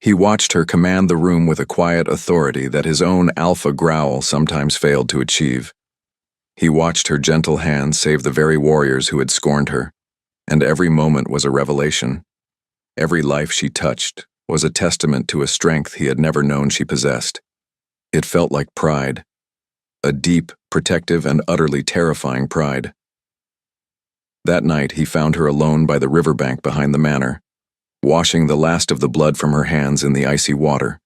He watched her command the room with a quiet authority that his own alpha growl sometimes failed to achieve. He watched her gentle hand save the very warriors who had scorned her, and every moment was a revelation. Every life she touched was a testament to a strength he had never known she possessed. It felt like pride, a deep, protective, and utterly terrifying pride. That night he found her alone by the riverbank behind the manor, washing the last of the blood from her hands in the icy water.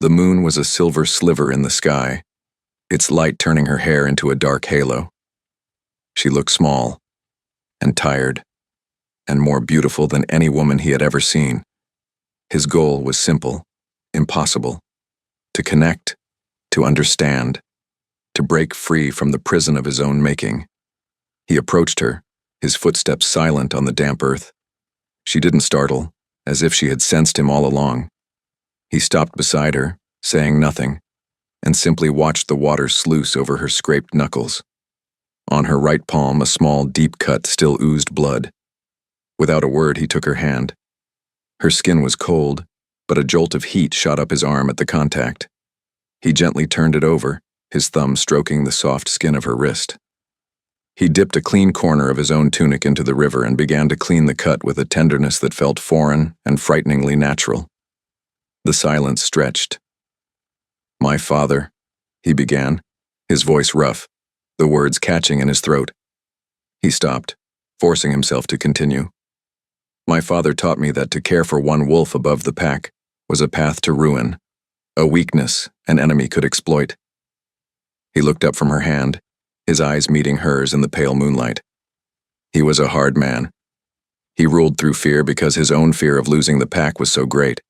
The moon was a silver sliver in the sky, its light turning her hair into a dark halo. She looked small, and tired, and more beautiful than any woman he had ever seen. His goal was simple, impossible: to connect, to understand, to break free from the prison of his own making. He approached her, his footsteps silent on the damp earth. She didn't startle, as if she had sensed him all along. He stopped beside her, saying nothing, and simply watched the water sluice over her scraped knuckles. On her right palm, a small, deep cut still oozed blood. Without a word, he took her hand. Her skin was cold, but a jolt of heat shot up his arm at the contact. He gently turned it over, his thumb stroking the soft skin of her wrist. He dipped a clean corner of his own tunic into the river and began to clean the cut with a tenderness that felt foreign and frighteningly natural. The silence stretched. "My father," he began, his voice rough, the words catching in his throat. He stopped, forcing himself to continue. "My father taught me that to care for one wolf above the pack was a path to ruin, a weakness an enemy could exploit." He looked up from her hand, his eyes meeting hers in the pale moonlight. He was a hard man. He ruled through fear because his own fear of losing the pack was so great.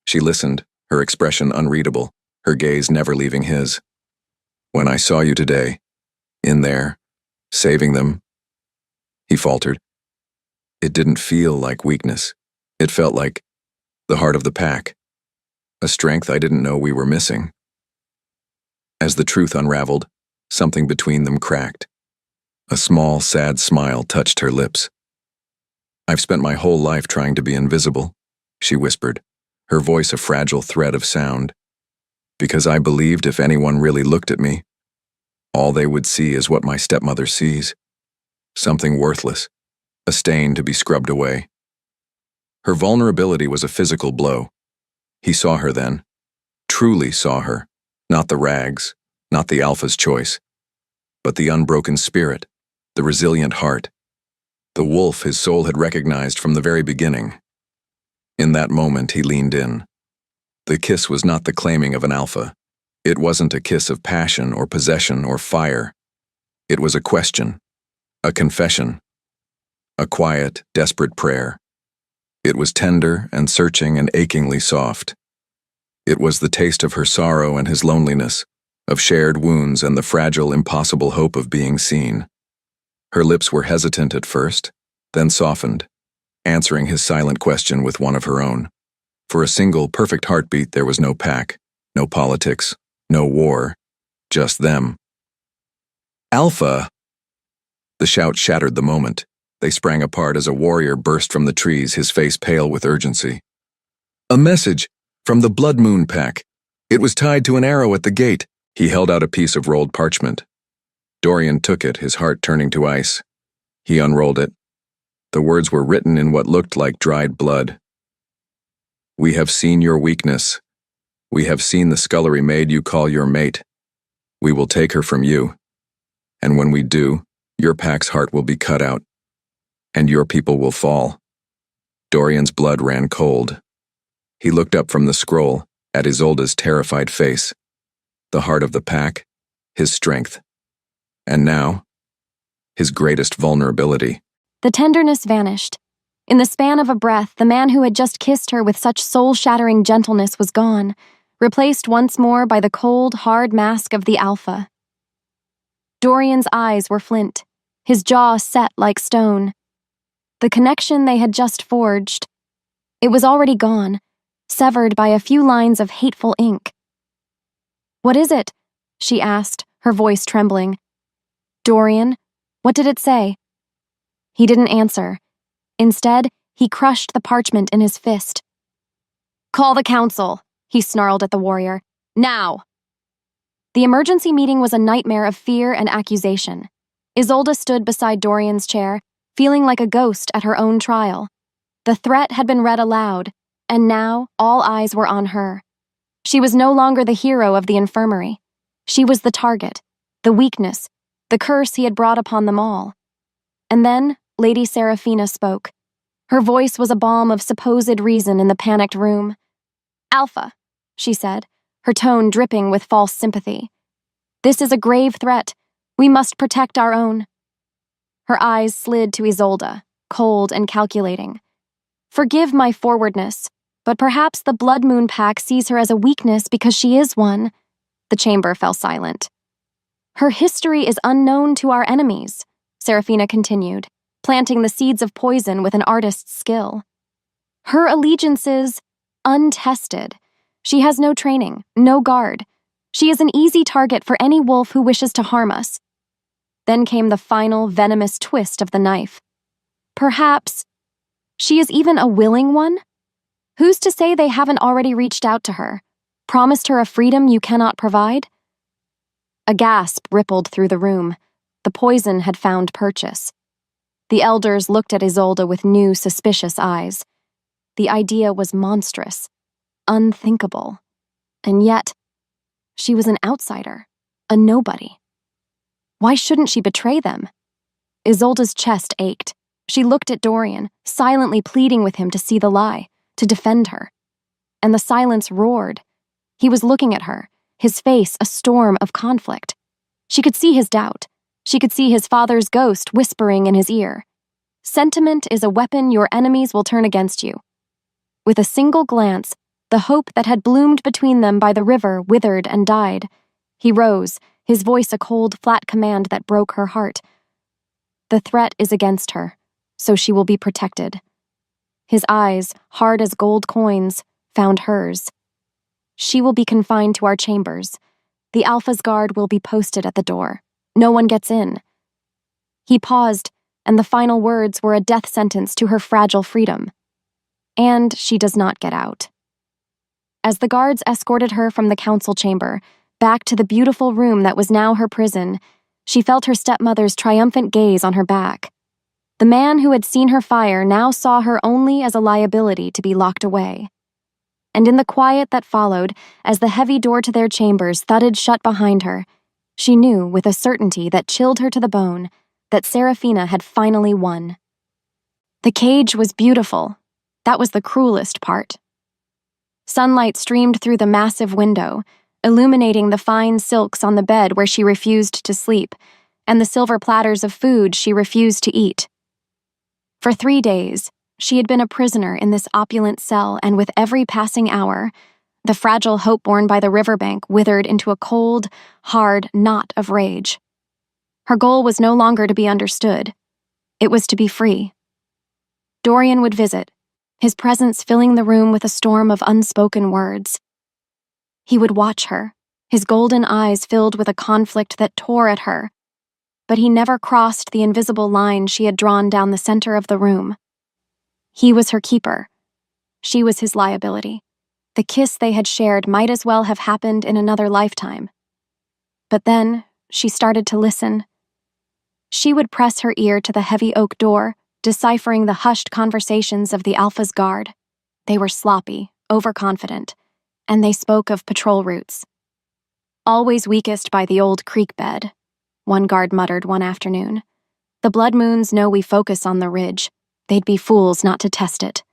She listened, her expression unreadable, her gaze never leaving his. "When I saw you today, in there, saving them," he faltered. "It didn't feel like weakness. It felt like the heart of the pack, a strength I didn't know we were missing." As the truth unraveled, something between them cracked. A small, sad smile touched her lips. "I've spent my whole life trying to be invisible," she whispered, her voice a fragile thread of sound. "Because I believed if anyone really looked at me, all they would see is what my stepmother sees. Something worthless, a stain to be scrubbed away." Her vulnerability was a physical blow. He saw her then, truly saw her, not the rags, not the alpha's choice, but the unbroken spirit, the resilient heart, the wolf his soul had recognized from the very beginning. In that moment, he leaned in. The kiss was not the claiming of an alpha. It wasn't a kiss of passion or possession or fire. It was a question, a confession, a quiet, desperate prayer. It was tender and searching and achingly soft. It was the taste of her sorrow and his loneliness, of shared wounds and the fragile, impossible hope of being seen. Her lips were hesitant at first, then softened, answering his silent question with one of her own. For a single, perfect heartbeat, there was no pack, no politics, no war, just them. Alpha! The shout shattered the moment. They sprang apart as a warrior burst from the trees, his face pale with urgency. A message from the Blood Moon Pack. It was tied to an arrow at the gate. He held out a piece of rolled parchment. Dorian took it, his heart turning to ice. He unrolled it. The words were written in what looked like dried blood. We have seen your weakness. We have seen the scullery maid you call your mate. We will take her from you. And when we do, your pack's heart will be cut out. And your people will fall. Dorian's blood ran cold. He looked up from the scroll, at Isolde's terrified face. The heart of the pack, his strength. And now, his greatest vulnerability. The tenderness vanished. In the span of a breath, the man who had just kissed her with such soul-shattering gentleness was gone, replaced once more by the cold, hard mask of the Alpha. Dorian's eyes were flint, his jaw set like stone. The connection they had just forged, it was already gone, severed by a few lines of hateful ink. "What is it?" she asked, her voice trembling. "Dorian, what did it say?" He didn't answer. Instead, he crushed the parchment in his fist. "Call the council," he snarled at the warrior. "Now!" The emergency meeting was a nightmare of fear and accusation. Isolde stood beside Dorian's chair, feeling like a ghost at her own trial. The threat had been read aloud, and now all eyes were on her. She was no longer the hero of the infirmary. She was the target, the weakness, the curse he had brought upon them all. And then Lady Seraphina spoke. Her voice was a balm of supposed reason in the panicked room. "Alpha," she said, her tone dripping with false sympathy. "This is a grave threat. We must protect our own." Her eyes slid to Isolde, cold and calculating. "Forgive my forwardness, but perhaps the Blood Moon Pack sees her as a weakness because she is one." The chamber fell silent. "Her history is unknown to our enemies," Seraphina continued, planting the seeds of poison with an artist's skill. "Her allegiance is untested. She has no training, no guard. She is an easy target for any wolf who wishes to harm us." Then came the final venomous twist of the knife. "Perhaps she is even a willing one? Who's to say they haven't already reached out to her, promised her a freedom you cannot provide?" A gasp rippled through the room. The poison had found purchase. The elders looked at Isolde with new, suspicious eyes. The idea was monstrous, unthinkable. And yet, she was an outsider, a nobody. Why shouldn't she betray them? Isolde's chest ached. She looked at Dorian, silently pleading with him to see the lie, to defend her. And the silence roared. He was looking at her, his face a storm of conflict. She could see his doubt. She could see his father's ghost whispering in his ear. "Sentiment is a weapon your enemies will turn against you." With a single glance, the hope that had bloomed between them by the river withered and died. He rose, his voice a cold, flat command that broke her heart. "The threat is against her, so she will be protected." His eyes, hard as gold coins, found hers. "She will be confined to our chambers. The Alpha's guard will be posted at the door. No one gets in." He paused, and the final words were a death sentence to her fragile freedom. "And she does not get out." As the guards escorted her from the council chamber, back to the beautiful room that was now her prison, she felt her stepmother's triumphant gaze on her back. The man who had seen her fire now saw her only as a liability to be locked away. And in the quiet that followed, as the heavy door to their chambers thudded shut behind her, she knew with a certainty that chilled her to the bone that Seraphina had finally won. The cage was beautiful. That was the cruelest part. Sunlight streamed through the massive window, illuminating the fine silks on the bed where she refused to sleep, and the silver platters of food she refused to eat. For 3 days, she had been a prisoner in this opulent cell, and with every passing hour, the fragile hope born by the riverbank withered into a cold, hard knot of rage. Her goal was no longer to be understood. It was to be free. Dorian would visit, his presence filling the room with a storm of unspoken words. He would watch her, his golden eyes filled with a conflict that tore at her, but he never crossed the invisible line she had drawn down the center of the room. He was her keeper. She was his liability. The kiss they had shared might as well have happened in another lifetime. But then, she started to listen. She would press her ear to the heavy oak door, deciphering the hushed conversations of the Alpha's guard. They were sloppy, overconfident, and they spoke of patrol routes. "Always weakest by the old creek bed," one guard muttered one afternoon. "The blood moons know we focus on the ridge. They'd be fools not to test it."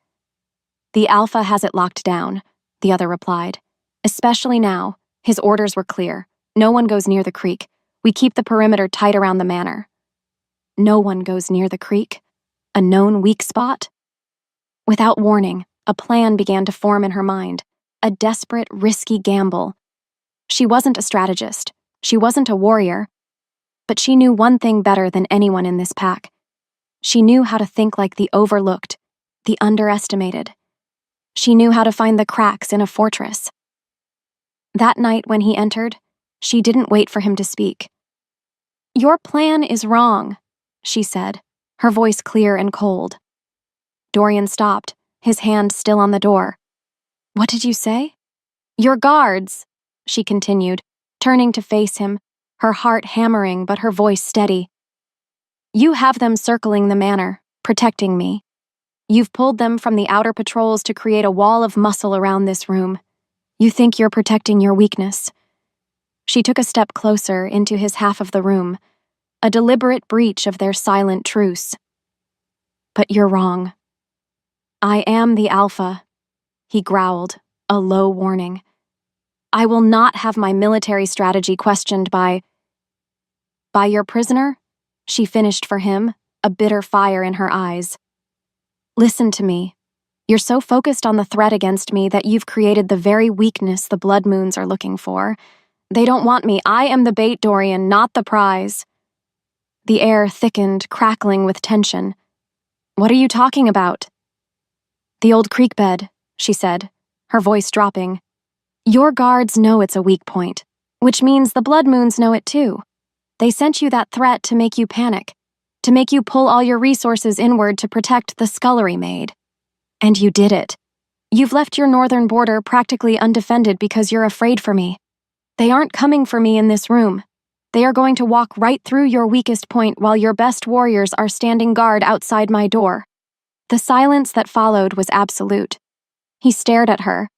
"The Alpha has it locked down," the other replied. "Especially now. His orders were clear. No one goes near the creek. We keep the perimeter tight around the manor." No one goes near the creek? A known weak spot? Without warning, a plan began to form in her mind. A desperate, risky gamble. She wasn't a strategist. She wasn't a warrior. But she knew one thing better than anyone in this pack. She knew how to think like the overlooked, the underestimated. She knew how to find the cracks in a fortress. That night when he entered, she didn't wait for him to speak. "Your plan is wrong," she said, her voice clear and cold. Dorian stopped, his hand still on the door. "What did you say?" "Your guards," she continued, turning to face him, her heart hammering but her voice steady. "You have them circling the manor, protecting me. You've pulled them from the outer patrols to create a wall of muscle around this room. You think you're protecting your weakness." She took a step closer into his half of the room, a deliberate breach of their silent truce. "But you're wrong. I am the Alpha," he growled, a low warning. "I will not have my military strategy questioned by your prisoner," she finished for him, a bitter fire in her eyes. "Listen to me. You're so focused on the threat against me that you've created the very weakness the blood moons are looking for. They don't want me. I am the bait, Dorian, not the prize." The air thickened, crackling with tension. "What are you talking about?" "The old creek bed," she said, her voice dropping. "Your guards know it's a weak point, which means the blood moons know it too. They sent you that threat to make you panic, to make you pull all your resources inward to protect the scullery maid. And you did it. You've left your northern border practically undefended because you're afraid for me. They aren't coming for me in this room. They are going to walk right through your weakest point while your best warriors are standing guard outside my door." The silence that followed was absolute. He stared at her,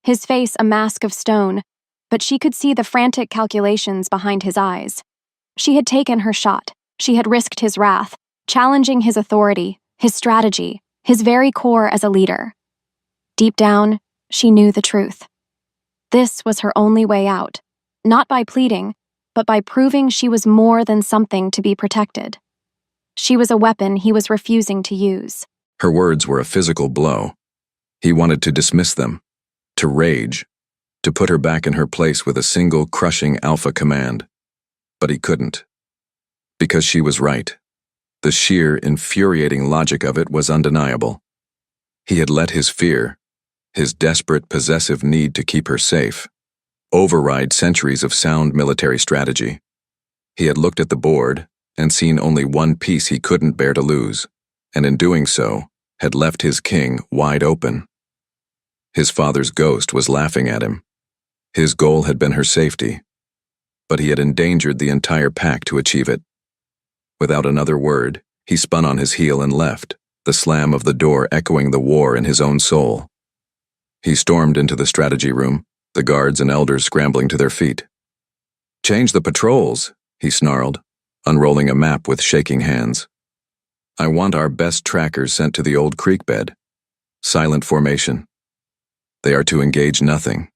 his face a mask of stone, but she could see the frantic calculations behind his eyes. She had taken her shot. She had risked his wrath, challenging his authority, his strategy, his very core as a leader. Deep down, she knew the truth. This was her only way out, not by pleading, but by proving she was more than something to be protected. She was a weapon he was refusing to use. Her words were a physical blow. He wanted to dismiss them, to rage, to put her back in her place with a single crushing Alpha command. But he couldn't. Because she was right. The sheer, infuriating logic of it was undeniable. He had let his fear, his desperate, possessive need to keep her safe, override centuries of sound military strategy. He had looked at the board and seen only one piece he couldn't bear to lose, and in doing so, had left his king wide open. His father's ghost was laughing at him. His goal had been her safety, but he had endangered the entire pack to achieve it. Without another word, he spun on his heel and left, the slam of the door echoing the war in his own soul. He stormed into the strategy room, the guards and elders scrambling to their feet. "Change the patrols," he snarled, unrolling a map with shaking hands. "I want our best trackers sent to the old creek bed. Silent formation. They are to engage nothing.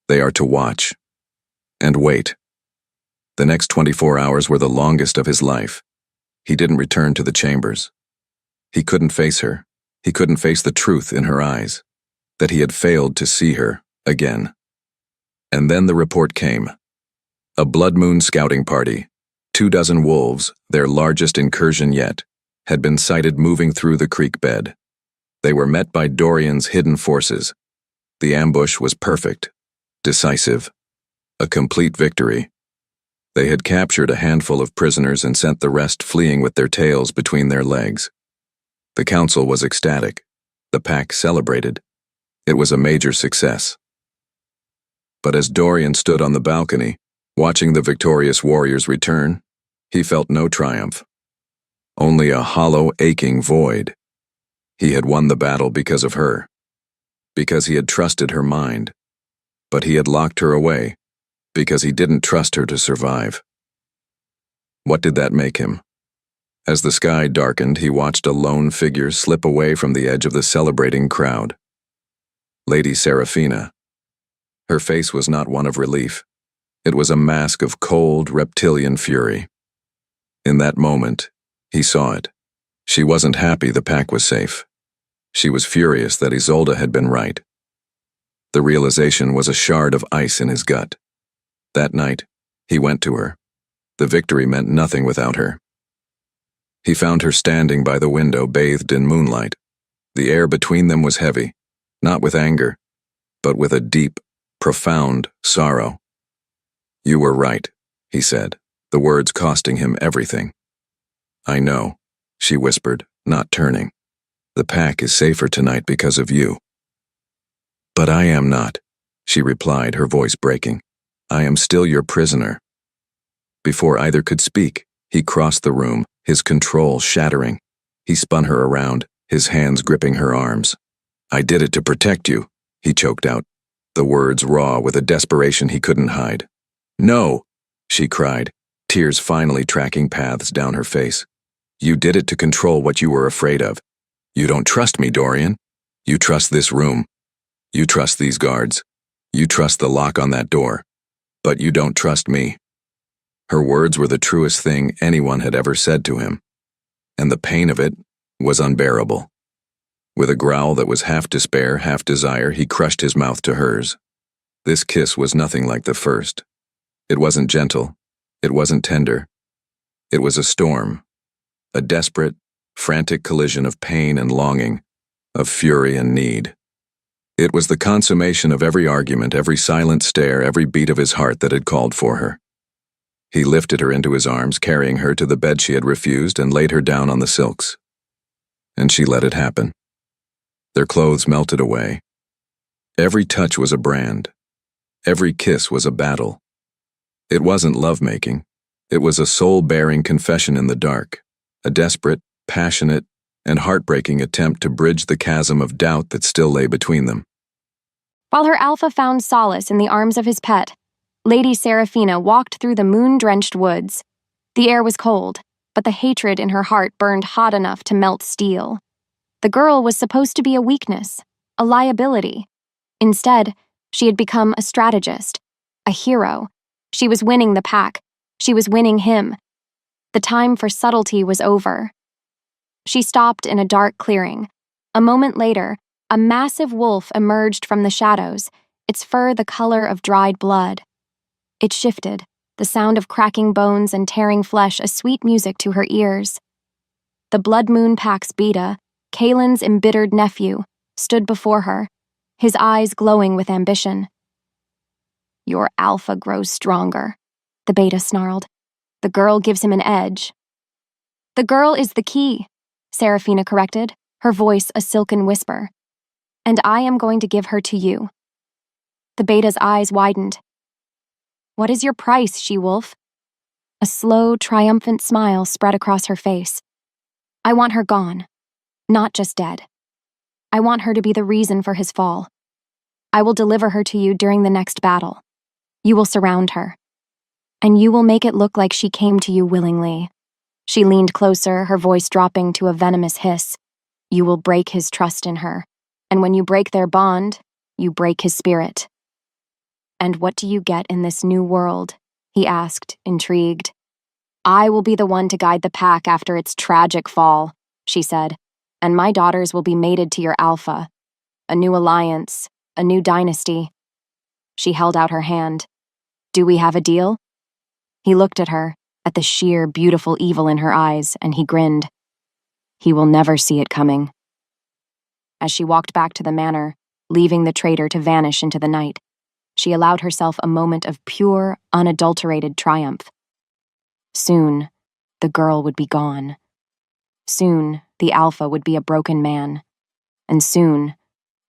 They are to watch. And wait." The next 24 hours were the longest of his life. He didn't return to the chambers. He couldn't face her. He couldn't face the truth in her eyes, that he had failed to see her again. And then the report came. A blood moon scouting party, 24 wolves, their largest incursion yet, had been sighted moving through the creek bed. They were met by Dorian's hidden forces. The ambush was perfect, decisive, a complete victory. They had captured a handful of prisoners and sent the rest fleeing with their tails between their legs. The council was ecstatic. The pack celebrated. It was a major success. But as Dorian stood on the balcony, watching the victorious warriors return, he felt no triumph. Only a hollow, aching void. He had won the battle because of her, because he had trusted her mind, but he had locked her away, because he didn't trust her to survive. What did that make him? As the sky darkened, he watched a lone figure slip away from the edge of the celebrating crowd. Lady Seraphina. Her face was not one of relief. It was a mask of cold, reptilian fury. In that moment, he saw it. She wasn't happy the pack was safe. She was furious that Isolde had been right. The realization was a shard of ice in his gut. That night, he went to her. The victory meant nothing without her. He found her standing by the window, bathed in moonlight. The air between them was heavy, not with anger, but with a deep, profound sorrow. "You were right," he said, the words costing him everything. "I know," she whispered, not turning. "The pack is safer tonight because of you." "But I am not," she replied, her voice breaking. "I am still your prisoner." Before either could speak, he crossed the room, his control shattering. He spun her around, his hands gripping her arms. "I did it to protect you," he choked out, the words raw with a desperation he couldn't hide. "No," she cried, tears finally tracking paths down her face. "You did it to control what you were afraid of. You don't trust me, Dorian. You trust this room. You trust these guards. You trust the lock on that door. But you don't trust me." Her words were the truest thing anyone had ever said to him, and the pain of it was unbearable. With a growl that was half despair, half desire, he crushed his mouth to hers. This kiss was nothing like the first. It wasn't gentle. It wasn't tender. It was a storm, a desperate, frantic collision of pain and longing, of fury and need. It was the consummation of every argument, every silent stare, every beat of his heart that had called for her. He lifted her into his arms, carrying her to the bed she had refused, and laid her down on the silks. And she let it happen. Their clothes melted away. Every touch was a brand. Every kiss was a battle. It wasn't lovemaking. It was a soul-bearing confession in the dark, a desperate, passionate, and heartbreaking attempt to bridge the chasm of doubt that still lay between them. While her alpha found solace in the arms of his pet, Lady Seraphina walked through the moon-drenched woods. The air was cold, but the hatred in her heart burned hot enough to melt steel. The girl was supposed to be a weakness, a liability. Instead, she had become a strategist, a hero. She was winning the pack. She was winning him. The time for subtlety was over. She stopped in a dark clearing. A moment later, a massive wolf emerged from the shadows, its fur the color of dried blood. It shifted, the sound of cracking bones and tearing flesh a sweet music to her ears. The Blood Moon Pack's Beta, Kalen's embittered nephew, stood before her, his eyes glowing with ambition. "Your alpha grows stronger," the Beta snarled. "The girl gives him an edge." "The girl is the key," Seraphina corrected, her voice a silken whisper. "And I am going to give her to you." The Beta's eyes widened. "What is your price, she-wolf?" A slow, triumphant smile spread across her face. "I want her gone, not just dead. I want her to be the reason for his fall. I will deliver her to you during the next battle. You will surround her. And you will make it look like she came to you willingly." She leaned closer, her voice dropping to a venomous hiss. "You will break his trust in her. And when you break their bond, you break his spirit." "And what do you get in this new world?" he asked, intrigued. I will be the one to guide the pack after its tragic fall, she said, and my daughters will be mated to your alpha. A new alliance, a new dynasty. She held out her hand. Do we have a deal? He looked at her, at the sheer, beautiful evil in her eyes, and he grinned. He will never see it coming. As she walked back to the manor, leaving the traitor to vanish into the night, she allowed herself a moment of pure, unadulterated triumph. Soon, the girl would be gone. Soon, the alpha would be a broken man. And soon,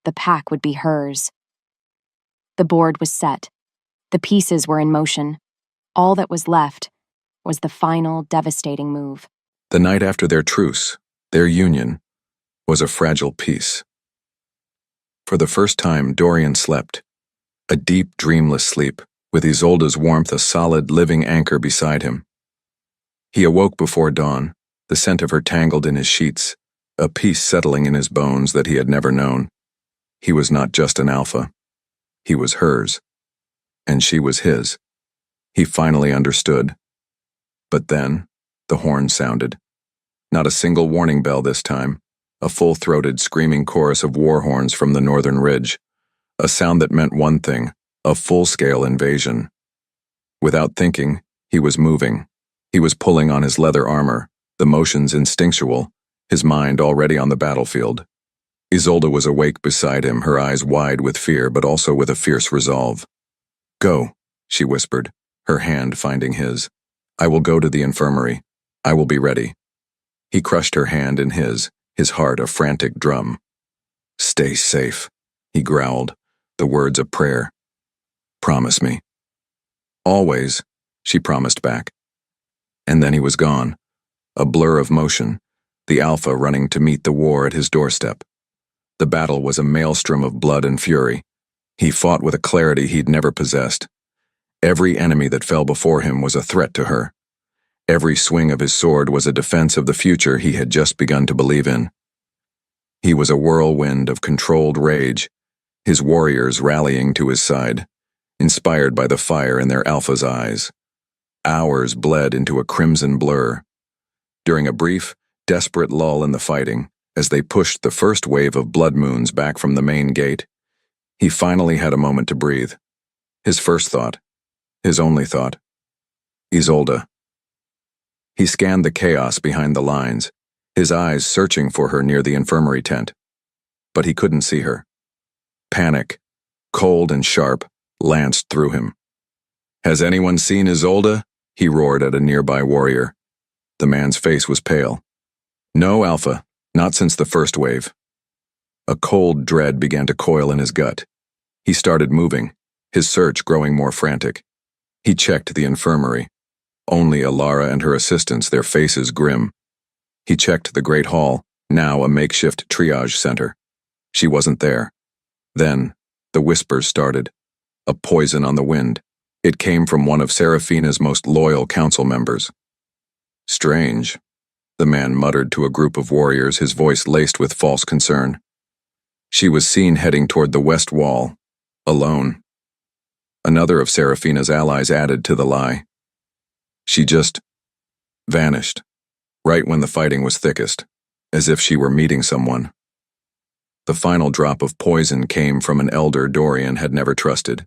the pack would be hers. The board was set. The pieces were in motion. All that was left was the final, devastating move. The night after their truce, their union, was a fragile peace. For the first time, Dorian slept. A deep, dreamless sleep, with Isolde's warmth a solid, living anchor beside him. He awoke before dawn, the scent of her tangled in his sheets, a peace settling in his bones that he had never known. He was not just an alpha. He was hers. And she was his. He finally understood. But then, the horn sounded. Not a single warning bell this time, a full-throated, screaming chorus of war horns from the northern ridge. A sound that meant one thing, a full-scale invasion. Without thinking, he was moving. He was pulling on his leather armor, the motions instinctual, his mind already on the battlefield. Isolde was awake beside him, her eyes wide with fear but also with a fierce resolve. Go, she whispered, her hand finding his. I will go to the infirmary. I will be ready. He crushed her hand in his heart a frantic drum. Stay safe, he growled, the words a prayer. Promise me. Always, she promised back. And then he was gone, a blur of motion, the alpha running to meet the war at his doorstep. The battle was a maelstrom of blood and fury. He fought with a clarity he'd never possessed. Every enemy that fell before him was a threat to her. Every swing of his sword was a defense of the future he had just begun to believe in. He was a whirlwind of controlled rage, his warriors rallying to his side, inspired by the fire in their alpha's eyes. Hours bled into a crimson blur. During a brief, desperate lull in the fighting, as they pushed the first wave of blood moons back from the main gate, he finally had a moment to breathe. His first thought, his only thought, Isolde. He scanned the chaos behind the lines, his eyes searching for her near the infirmary tent. But he couldn't see her. Panic, cold and sharp, lanced through him. Has anyone seen Isolde? He roared at a nearby warrior. The man's face was pale. No, Alpha, not since the first wave. A cold dread began to coil in his gut. He started moving, his search growing more frantic. He checked the infirmary. Only Alara and her assistants, their faces grim. He checked the Great Hall, now a makeshift triage center. She wasn't there. Then, the whispers started. A poison on the wind. It came from one of Seraphina's most loyal council members. Strange, the man muttered to a group of warriors, his voice laced with false concern. She was seen heading toward the west wall, alone. Another of Seraphina's allies added to the lie. She just vanished, right when the fighting was thickest, as if she were meeting someone. The final drop of poison came from an elder Dorian had never trusted.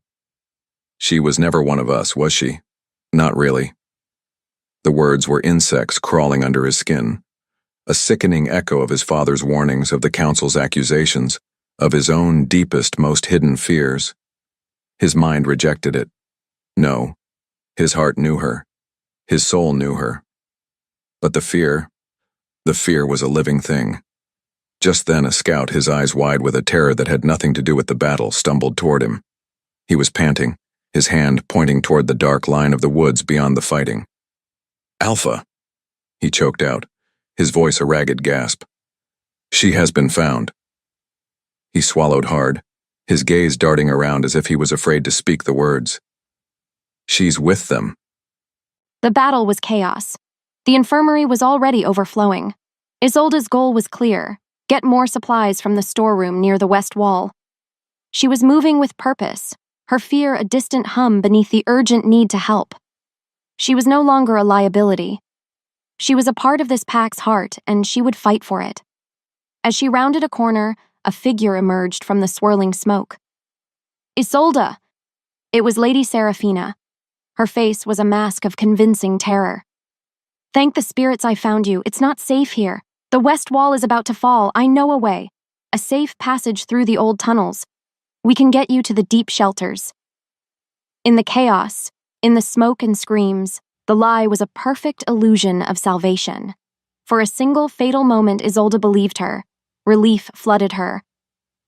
She was never one of us, was she? Not really. The words were insects crawling under his skin, a sickening echo of his father's warnings, of the council's accusations, of his own deepest, most hidden fears. His mind rejected it. No, his heart knew her. His soul knew her. But the fear was a living thing. Just then a scout, his eyes wide with a terror that had nothing to do with the battle, stumbled toward him. He was panting, his hand pointing toward the dark line of the woods beyond the fighting. Alpha, he choked out, his voice a ragged gasp. She has been found. He swallowed hard, his gaze darting around as if he was afraid to speak the words. She's with them. The battle was chaos. The infirmary was already overflowing. Isolde's goal was clear: get more supplies from the storeroom near the west wall. She was moving with purpose, her fear a distant hum beneath the urgent need to help. She was no longer a liability. She was a part of this pack's heart, and she would fight for it. As she rounded a corner, a figure emerged from the swirling smoke. Isolde! It was Lady Seraphina. Her face was a mask of convincing terror. Thank the spirits I found you. It's not safe here. The west wall is about to fall. I know a way. A safe passage through the old tunnels. We can get you to the deep shelters. In the chaos, in the smoke and screams, the lie was a perfect illusion of salvation. For a single fatal moment, Isolde believed her. Relief flooded her.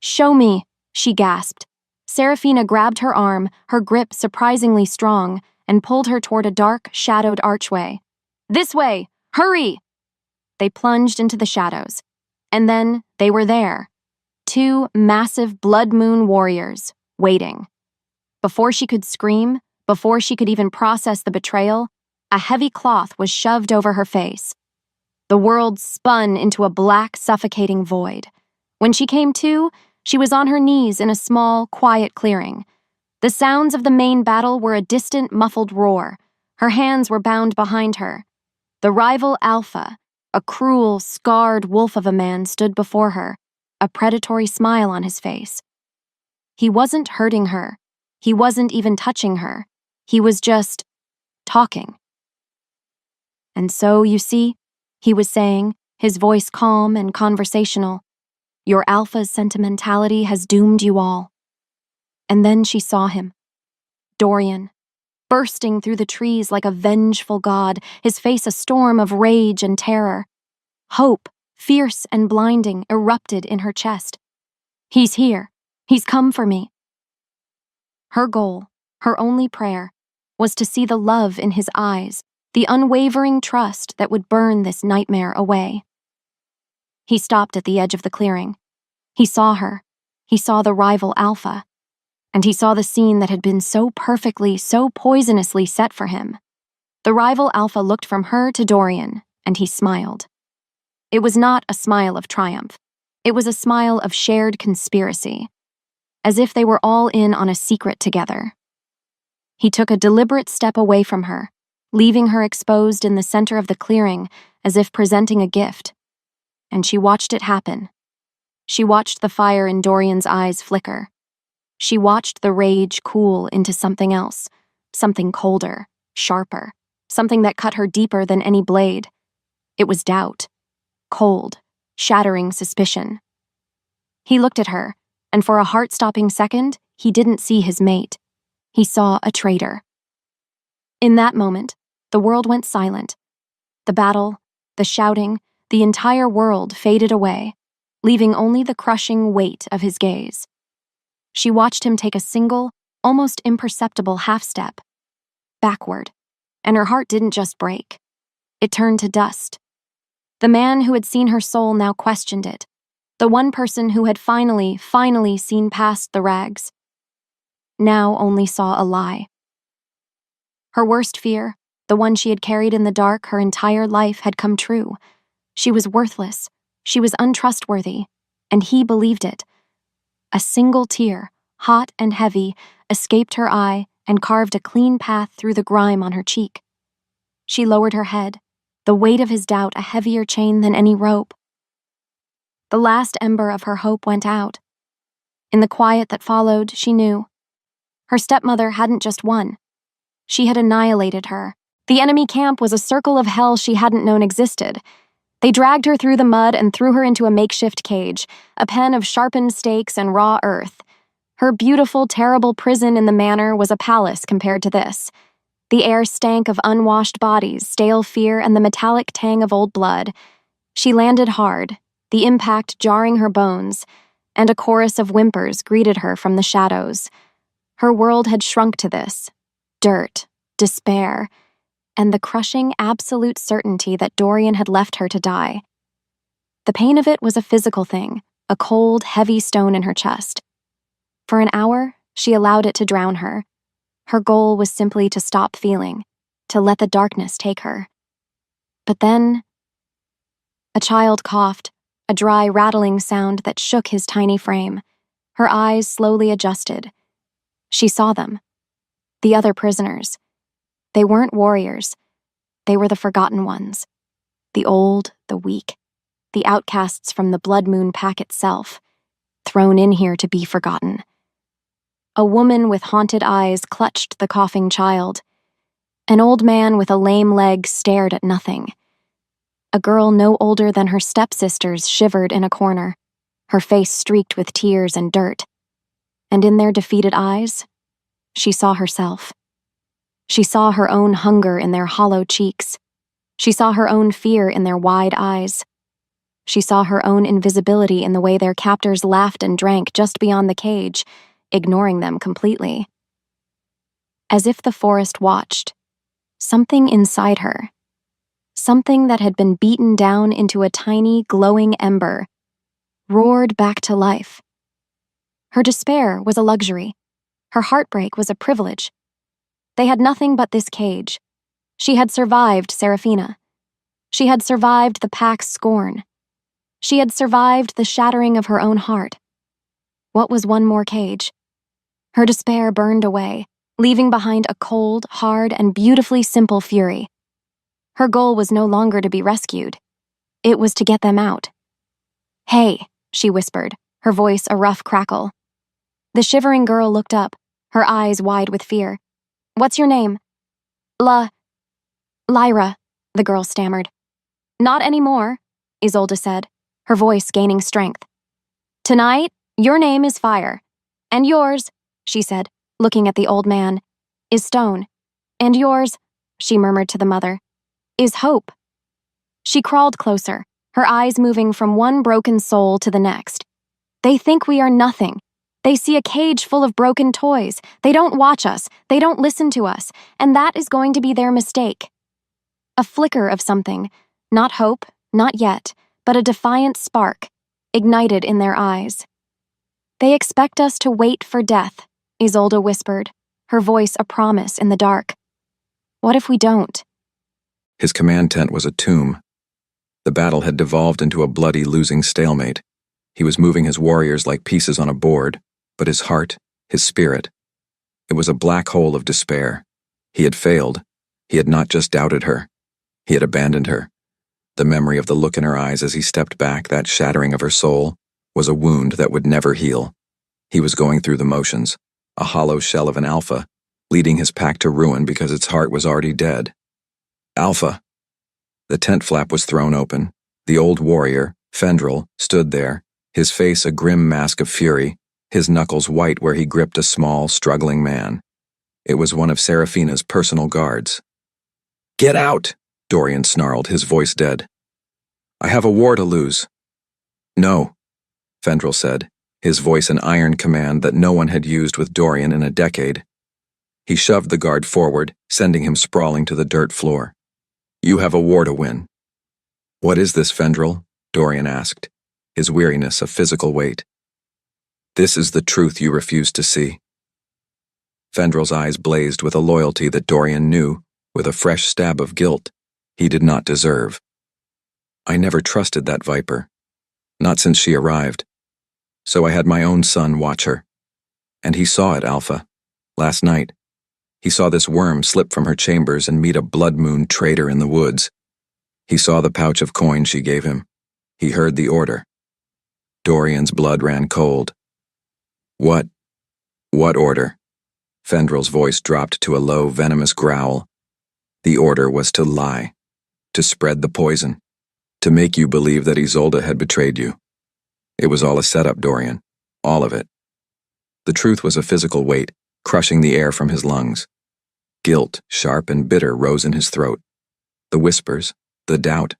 Show me, she gasped. Seraphina grabbed her arm, her grip surprisingly strong, and pulled her toward a dark, shadowed archway. This way! Hurry! They plunged into the shadows. And then they were there. Two massive blood moon warriors, waiting. Before she could scream, before she could even process the betrayal, a heavy cloth was shoved over her face. The world spun into a black, suffocating void. When she came to, she was on her knees in a small, quiet clearing. The sounds of the main battle were a distant, muffled roar. Her hands were bound behind her. The rival Alpha, a cruel, scarred wolf of a man, stood before her, a predatory smile on his face. He wasn't hurting her. He wasn't even touching her. He was just talking. And so, you see, he was saying, his voice calm and conversational, your Alpha's sentimentality has doomed you all. And then she saw him. Dorian, bursting through the trees like a vengeful god, his face a storm of rage and terror. Hope, fierce and blinding, erupted in her chest. He's here. He's come for me. Her goal, her only prayer, was to see the love in his eyes, the unwavering trust that would burn this nightmare away. He stopped at the edge of the clearing. He saw her. He saw the rival Alpha. And he saw the scene that had been so perfectly, so poisonously set for him. The rival Alpha looked from her to Dorian, and he smiled. It was not a smile of triumph. It was a smile of shared conspiracy, as if they were all in on a secret together. He took a deliberate step away from her, leaving her exposed in the center of the clearing as if presenting a gift. And she watched it happen. She watched the fire in Dorian's eyes flicker. She watched the rage cool into something else, something colder, sharper, something that cut her deeper than any blade. It was doubt, cold, shattering suspicion. He looked at her, and for a heart-stopping second, he didn't see his mate. He saw a traitor. In that moment, the world went silent. The battle, the shouting, the entire world faded away, leaving only the crushing weight of his gaze. She watched him take a single, almost imperceptible half-step, backward, and her heart didn't just break. It turned to dust. The man who had seen her soul now questioned it, the one person who had finally seen past the rags, now only saw a lie. Her worst fear, the one she had carried in the dark her entire life, had come true. She was worthless, she was untrustworthy, and he believed it. A single tear, hot and heavy, escaped her eye and carved a clean path through the grime on her cheek. She lowered her head, the weight of his doubt a heavier chain than any rope. The last ember of her hope went out. In the quiet that followed, she knew. Her stepmother hadn't just won. She had annihilated her. The enemy camp was a circle of hell she hadn't known existed. They dragged her through the mud and threw her into a makeshift cage, a pen of sharpened stakes and raw earth. Her beautiful, terrible prison in the manor was a palace compared to this. The air stank of unwashed bodies, stale fear, and the metallic tang of old blood. She landed hard, the impact jarring her bones, and a chorus of whimpers greeted her from the shadows. Her world had shrunk to this: dirt, despair, and the crushing absolute certainty that Dorian had left her to die. The pain of it was a physical thing, a cold, heavy stone in her chest. For an hour, she allowed it to drown her. Her goal was simply to stop feeling, to let the darkness take her. But then, a child coughed, a dry, rattling sound that shook his tiny frame. Her eyes slowly adjusted. She saw them. The other prisoners. They weren't warriors. They were the forgotten ones. The old, the weak, the outcasts from the Blood Moon pack itself, thrown in here to be forgotten. A woman with haunted eyes clutched the coughing child. An old man with a lame leg stared at nothing. A girl no older than her stepsisters shivered in a corner, her face streaked with tears and dirt. And in their defeated eyes, she saw herself. She saw her own hunger in their hollow cheeks. She saw her own fear in their wide eyes. She saw her own invisibility in the way their captors laughed and drank just beyond the cage, ignoring them completely. As if the forest watched, something inside her, something that had been beaten down into a tiny, glowing ember, roared back to life. Her despair was a luxury. Her heartbreak was a privilege. They had nothing but this cage. She had survived Seraphina. She had survived the pack's scorn. She had survived the shattering of her own heart. What was one more cage? Her despair burned away, leaving behind a cold, hard, and beautifully simple fury. Her goal was no longer to be rescued. It was to get them out. "Hey," she whispered, her voice a rough crackle. The shivering girl looked up, her eyes wide with fear. "What's your name?" Lyra," the girl stammered. "Not anymore," Isolde said, her voice gaining strength. "Tonight, your name is Fire. And yours," she said, looking at the old man, "is Stone. And yours," she murmured to the mother, "is Hope." She crawled closer, her eyes moving from one broken soul to the next. "They think we are nothing. They see a cage full of broken toys. They don't watch us. They don't listen to us. And that is going to be their mistake." A flicker of something, not hope, not yet, but a defiant spark, ignited in their eyes. "They expect us to wait for death," Isolde whispered, her voice a promise in the dark. "What if we don't?" His command tent was a tomb. The battle had devolved into a bloody losing stalemate. He was moving his warriors like pieces on a board, but his heart, his spirit, it was a black hole of despair. He had failed. He had not just doubted her. He had abandoned her. The memory of the look in her eyes as he stepped back, that shattering of her soul, was a wound that would never heal. He was going through the motions, a hollow shell of an alpha, leading his pack to ruin because its heart was already dead. Alpha! The tent flap was thrown open. The old warrior, Fendrel, stood there, his face a grim mask of fury, his knuckles white where he gripped a small, struggling man. It was one of Seraphina's personal guards. "Get out!" Dorian snarled, his voice dead. "I have a war to lose." "No," Fendrel said, his voice an iron command that no one had used with Dorian in a decade. He shoved the guard forward, sending him sprawling to the dirt floor. "You have a war to win." "What is this, Fendrel?" Dorian asked, his weariness a physical weight. "This is the truth you refuse to see." Fendrel's eyes blazed with a loyalty that Dorian knew, with a fresh stab of guilt, he did not deserve. "I never trusted that viper. Not since she arrived. So I had my own son watch her. And he saw it, Alpha. Last night. He saw this worm slip from her chambers and meet a Blood Moon traitor in the woods. He saw the pouch of coin she gave him. He heard the order." Dorian's blood ran cold. What order?" Fendrel's voice dropped to a low, venomous growl. "The order was to lie, to spread the poison, to make you believe that Isolde had betrayed you. It was all a setup, Dorian. All of it." The truth was a physical weight, crushing the air from his lungs. Guilt, sharp and bitter, rose in his throat. The whispers, the doubt,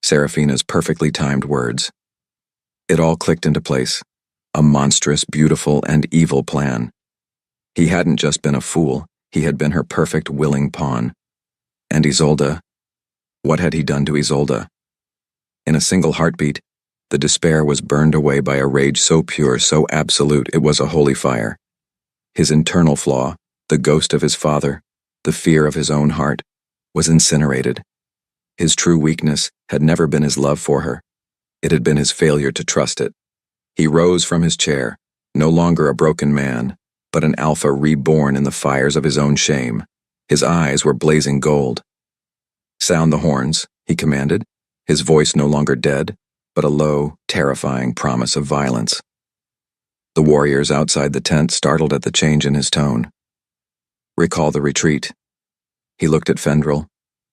Seraphina's perfectly timed words. It all clicked into place. A monstrous, beautiful, and evil plan. He hadn't just been a fool, he had been her perfect, willing pawn. And Isolde? What had he done to Isolde? In a single heartbeat, the despair was burned away by a rage so pure, so absolute, it was a holy fire. His internal flaw, the ghost of his father, the fear of his own heart, was incinerated. His true weakness had never been his love for her. It had been his failure to trust it. He rose from his chair, no longer a broken man, but an alpha reborn in the fires of his own shame. His eyes were blazing gold. "Sound the horns," he commanded, his voice no longer dead, but a low, terrifying promise of violence. The warriors outside the tent startled at the change in his tone. "Recall the retreat." He looked at Fendrel,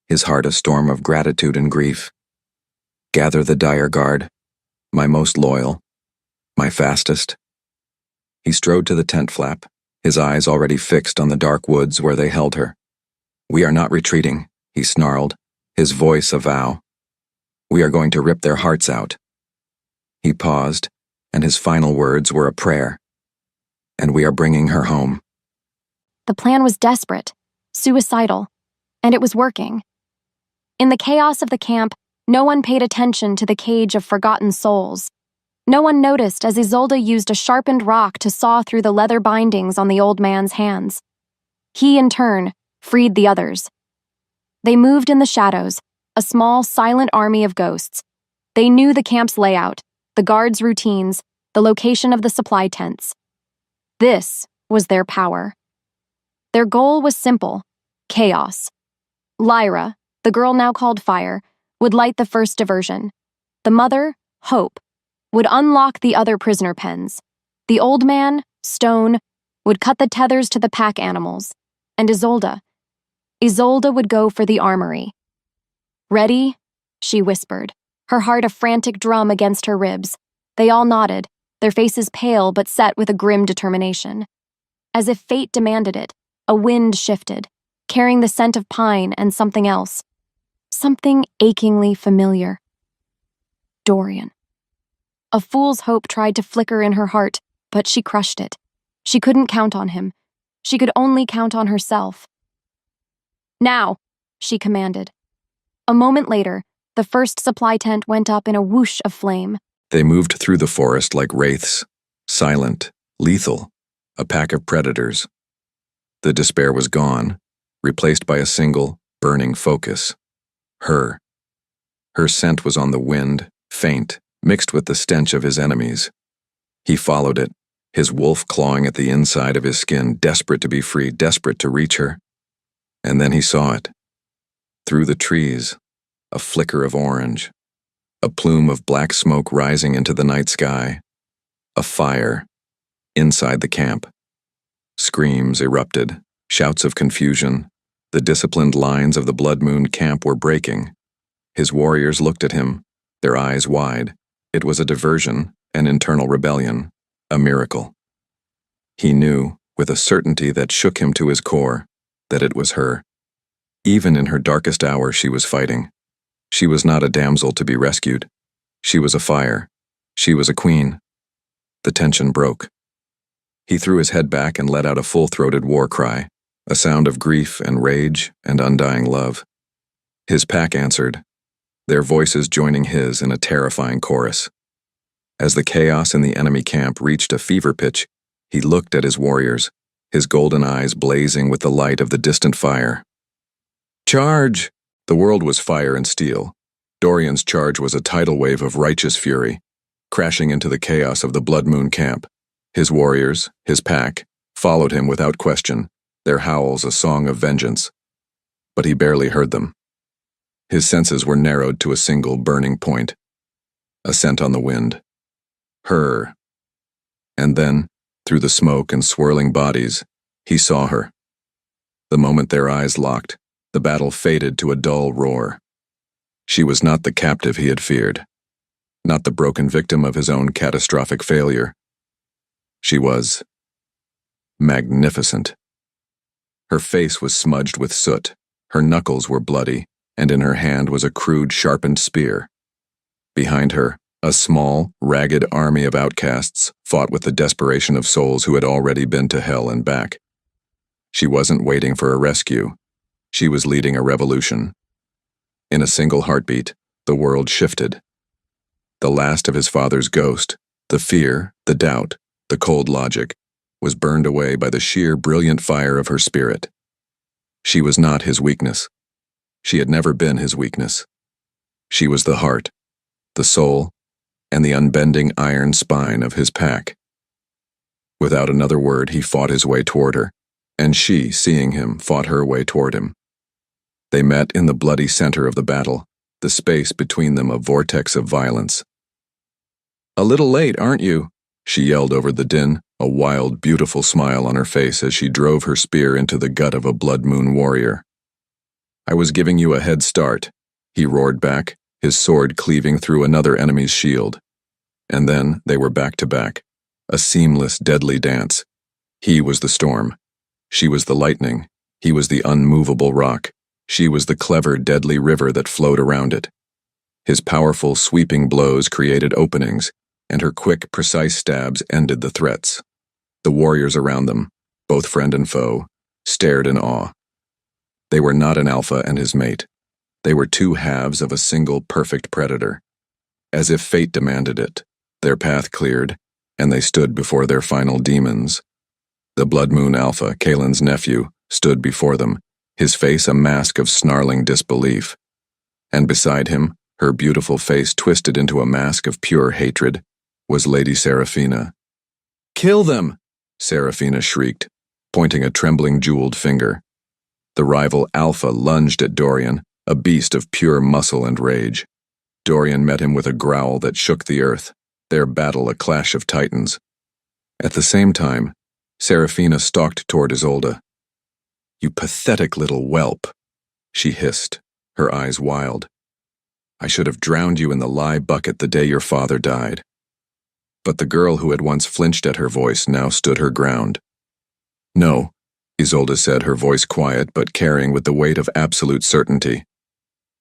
his heart a storm of gratitude and grief. "Gather the dire guard, my most loyal, my fastest." He strode to the tent flap, his eyes already fixed on the dark woods where they held her. "We are not retreating," he snarled, his voice a vow. "We are going to rip their hearts out." He paused, and his final words were a prayer. "And we are bringing her home." The plan was desperate, suicidal, and it was working. In the chaos of the camp, no one paid attention to the cage of forgotten souls. No one noticed as Isolde used a sharpened rock to saw through the leather bindings on the old man's hands. He, in turn, freed the others. They moved in the shadows, a small, silent army of ghosts. They knew the camp's layout, the guards' routines, the location of the supply tents. This was their power. Their goal was simple: chaos. Lyra, the girl now called Fire, would light the first diversion. The mother, Hope, would unlock the other prisoner pens. The old man, Stone, would cut the tethers to the pack animals. And Isolde would go for the armory. "Ready?" she whispered, her heart a frantic drum against her ribs. They all nodded, their faces pale but set with a grim determination. As if fate demanded it, a wind shifted, carrying the scent of pine and something else. Something achingly familiar. Dorian. A fool's hope tried to flicker in her heart, but she crushed it. She couldn't count on him. She could only count on herself. "Now," she commanded. A moment later, the first supply tent went up in a whoosh of flame. They moved through the forest like wraiths, silent, lethal, a pack of predators. The despair was gone, replaced by a single, burning focus. Her. Her scent was on the wind, faint, mixed with the stench of his enemies. He followed it, his wolf clawing at the inside of his skin, desperate to be free, desperate to reach her. And then he saw it. Through the trees, a flicker of orange, a plume of black smoke rising into the night sky, a fire inside the camp. Screams erupted, shouts of confusion. The disciplined lines of the Blood Moon camp were breaking. His warriors looked at him, their eyes wide. It was a diversion, an internal rebellion, a miracle. He knew, with a certainty that shook him to his core, that it was her. Even in her darkest hour she was fighting. She was not a damsel to be rescued. She was a fire. She was a queen. The tension broke. He threw his head back and let out a full-throated war cry, a sound of grief and rage and undying love. His pack answered, their voices joining his in a terrifying chorus. As the chaos in the enemy camp reached a fever pitch, he looked at his warriors, his golden eyes blazing with the light of the distant fire. "Charge!" The world was fire and steel. Dorian's charge was a tidal wave of righteous fury, crashing into the chaos of the Blood Moon camp. His warriors, his pack, followed him without question, their howls a song of vengeance. But he barely heard them. His senses were narrowed to a single burning point, a scent on the wind. Her. And then, through the smoke and swirling bodies, he saw her. The moment their eyes locked, the battle faded to a dull roar. She was not the captive he had feared, not the broken victim of his own catastrophic failure. She was magnificent. Her face was smudged with soot, her knuckles were bloody, and in her hand was a crude, sharpened spear. Behind her, a small, ragged army of outcasts fought with the desperation of souls who had already been to hell and back. She wasn't waiting for a rescue. She was leading a revolution. In a single heartbeat, the world shifted. The last of his father's ghost, the fear, the doubt, the cold logic, was burned away by the sheer brilliant fire of her spirit. She was not his weakness. She had never been his weakness. She was the heart, the soul, and the unbending iron spine of his pack. Without another word, he fought his way toward her, and she, seeing him, fought her way toward him. They met in the bloody center of the battle, the space between them a vortex of violence. "A little late, aren't you?" she yelled over the din, a wild, beautiful smile on her face as she drove her spear into the gut of a blood moon warrior. "I was giving you a head start," he roared back, his sword cleaving through another enemy's shield. And then they were back to back, a seamless, deadly dance. He was the storm. She was the lightning. He was the unmovable rock. She was the clever, deadly river that flowed around it. His powerful, sweeping blows created openings, and her quick, precise stabs ended the threats. The warriors around them, both friend and foe, stared in awe. They were not an alpha and his mate. They were two halves of a single perfect predator. As if fate demanded it, their path cleared, and they stood before their final demons. The Blood Moon Alpha, Kalen's nephew, stood before them, his face a mask of snarling disbelief. And beside him, her beautiful face twisted into a mask of pure hatred, was Lady Seraphina. "Kill them!" Seraphina shrieked, pointing a trembling jeweled finger. The rival Alpha lunged at Dorian, a beast of pure muscle and rage. Dorian met him with a growl that shook the earth, their battle a clash of titans. At the same time, Seraphina stalked toward Isolde. "You pathetic little whelp," she hissed, her eyes wild. "I should have drowned you in the lye bucket the day your father died." But the girl who had once flinched at her voice now stood her ground. "No," Isolde said, her voice quiet but carrying with the weight of absolute certainty.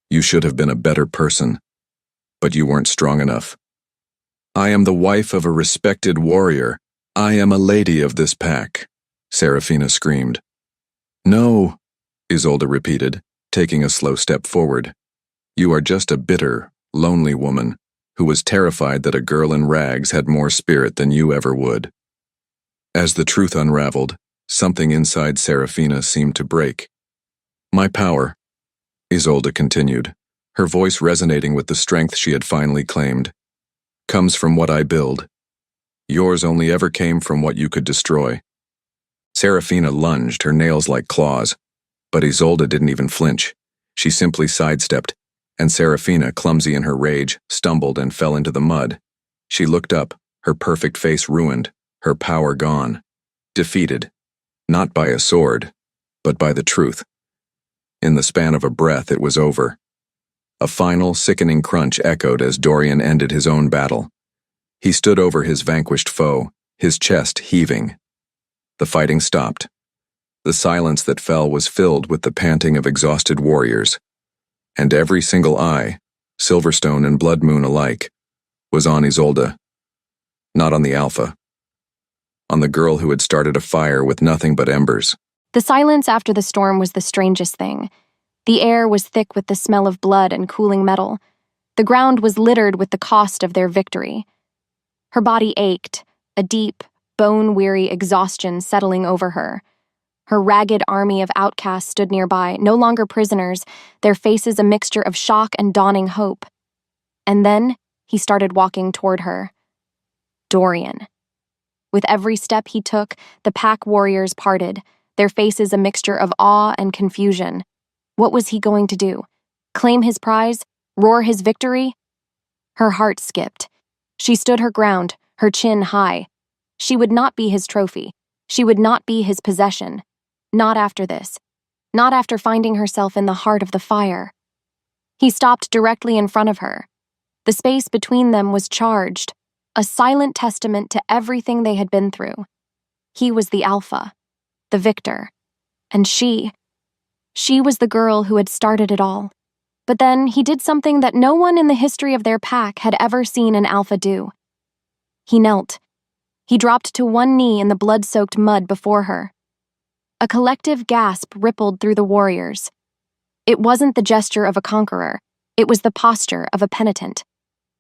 "You should have been a better person, but you weren't strong enough. I am the wife of a respected warrior. I am a lady of this pack," Seraphina screamed. "No," Isolde repeated, taking a slow step forward. "You are just a bitter, lonely woman who was terrified that a girl in rags had more spirit than you ever would." As the truth unraveled, something inside Seraphina seemed to break. "My power," Isolde continued, her voice resonating with the strength she had finally claimed, "comes from what I build. Yours only ever came from what you could destroy." Seraphina lunged, her nails like claws, but Isolde didn't even flinch. She simply sidestepped, and Seraphina, clumsy in her rage, stumbled and fell into the mud. She looked up, her perfect face ruined, her power gone. Defeated, not by a sword, but by the truth. In the span of a breath, it was over. A final, sickening crunch echoed as Dorian ended his own battle. He stood over his vanquished foe, his chest heaving. The fighting stopped. The silence that fell was filled with the panting of exhausted warriors. And every single eye, Silverstone and Blood Moon alike, was on Isolde. Not on the Alpha. On the girl who had started a fire with nothing but embers. The silence after the storm was the strangest thing. The air was thick with the smell of blood and cooling metal. The ground was littered with the cost of their victory. Her body ached, a deep, bone-weary exhaustion settling over her. Her ragged army of outcasts stood nearby, no longer prisoners, their faces a mixture of shock and dawning hope. And then he started walking toward her. Dorian. With every step he took, the pack warriors parted, their faces a mixture of awe and confusion. What was he going to do? Claim his prize? Roar his victory? Her heart skipped. She stood her ground, her chin high. She would not be his trophy. She would not be his possession. Not after this. Not after finding herself in the heart of the fire. He stopped directly in front of her. The space between them was charged, a silent testament to everything they had been through. He was the Alpha, the victor, and she was the girl who had started it all. But then he did something that no one in the history of their pack had ever seen an Alpha do. He knelt. He dropped to one knee in the blood-soaked mud before her. A collective gasp rippled through the warriors. It wasn't the gesture of a conqueror. It was the posture of a penitent,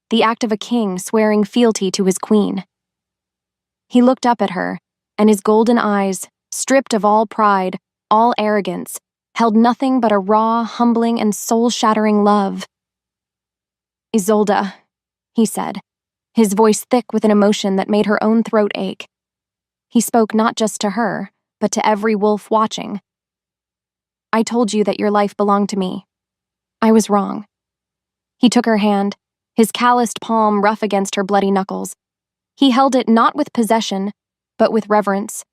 the act of a king swearing fealty to his queen. He looked up at her, and his golden eyes, stripped of all pride, all arrogance, held nothing but a raw, humbling, and soul-shattering love. "Isolde," he said, his voice thick with an emotion that made her own throat ache. He spoke not just to her, but to every wolf watching. I told you that your life belonged to me. I was wrong. He took her hand, his calloused palm rough against her bloody knuckles. He held it not with possession, but with reverence.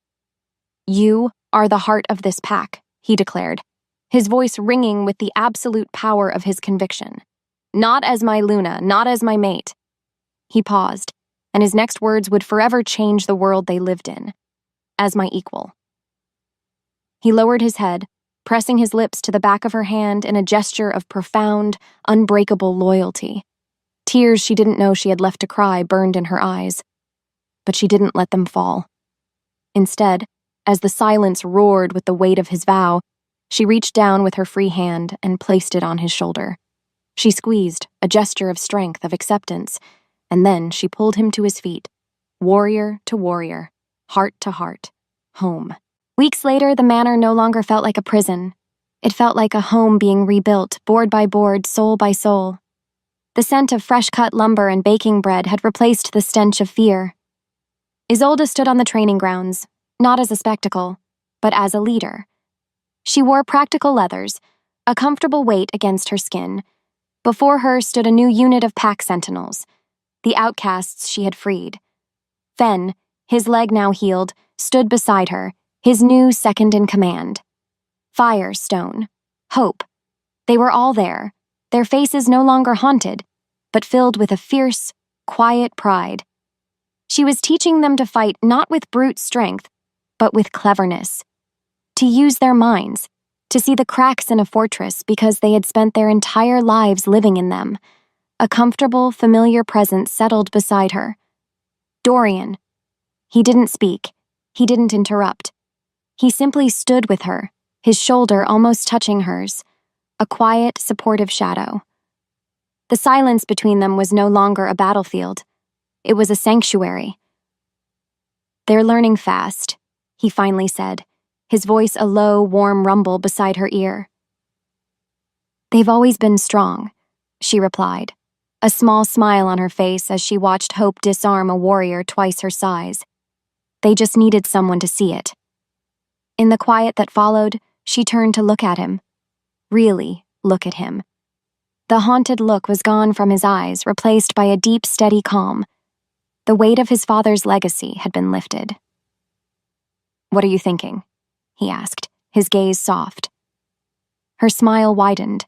You are the heart of this pack, he declared, his voice ringing with the absolute power of his conviction. Not as my Luna, not as my mate. He paused, and his next words would forever change the world they lived in. As my equal. He lowered his head, pressing his lips to the back of her hand in a gesture of profound, unbreakable loyalty. Tears she didn't know she had left to cry burned in her eyes. But she didn't let them fall. Instead, as the silence roared with the weight of his vow, she reached down with her free hand and placed it on his shoulder. She squeezed, a gesture of strength, of acceptance, and then she pulled him to his feet, warrior to warrior, heart to heart, home. Weeks later, the manor no longer felt like a prison. It felt like a home being rebuilt, board by board, soul by soul. The scent of fresh-cut lumber and baking bread had replaced the stench of fear. Isolde stood on the training grounds, not as a spectacle, but as a leader. She wore practical leathers, a comfortable weight against her skin. Before her stood a new unit of pack sentinels, the outcasts she had freed. Fen, his leg now healed, stood beside her, his new second in command. Fire, Stone, Hope. They were all there, their faces no longer haunted, but filled with a fierce, quiet pride. She was teaching them to fight not with brute strength, but with cleverness. To use their minds, to see the cracks in a fortress because they had spent their entire lives living in them. A comfortable, familiar presence settled beside her. Dorian. He didn't speak. He didn't interrupt. He simply stood with her, his shoulder almost touching hers, a quiet, supportive shadow. The silence between them was no longer a battlefield. It was a sanctuary. They're learning fast, he finally said, his voice a low, warm rumble beside her ear. They've always been strong, she replied, a small smile on her face as she watched Hope disarm a warrior twice her size. They just needed someone to see it. In the quiet that followed, she turned to look at him. Really look at him. The haunted look was gone from his eyes, replaced by a deep, steady calm. The weight of his father's legacy had been lifted. What are you thinking? He asked, his gaze soft. Her smile widened.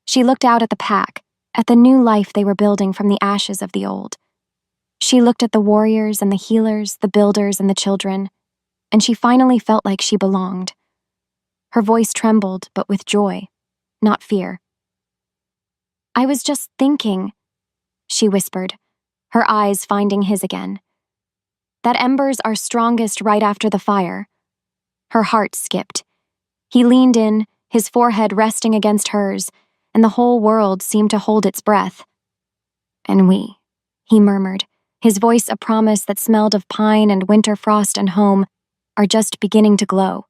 She looked out at the pack, at the new life they were building from the ashes of the old. She looked at the warriors and the healers, the builders and the children, and she finally felt like she belonged. Her voice trembled, but with joy, not fear. I was just thinking, she whispered, her eyes finding his again, that embers are strongest right after the fire. Her heart skipped. He leaned in, his forehead resting against hers, and the whole world seemed to hold its breath. And we, he murmured, his voice a promise that smelled of pine and winter frost and home, are just beginning to glow.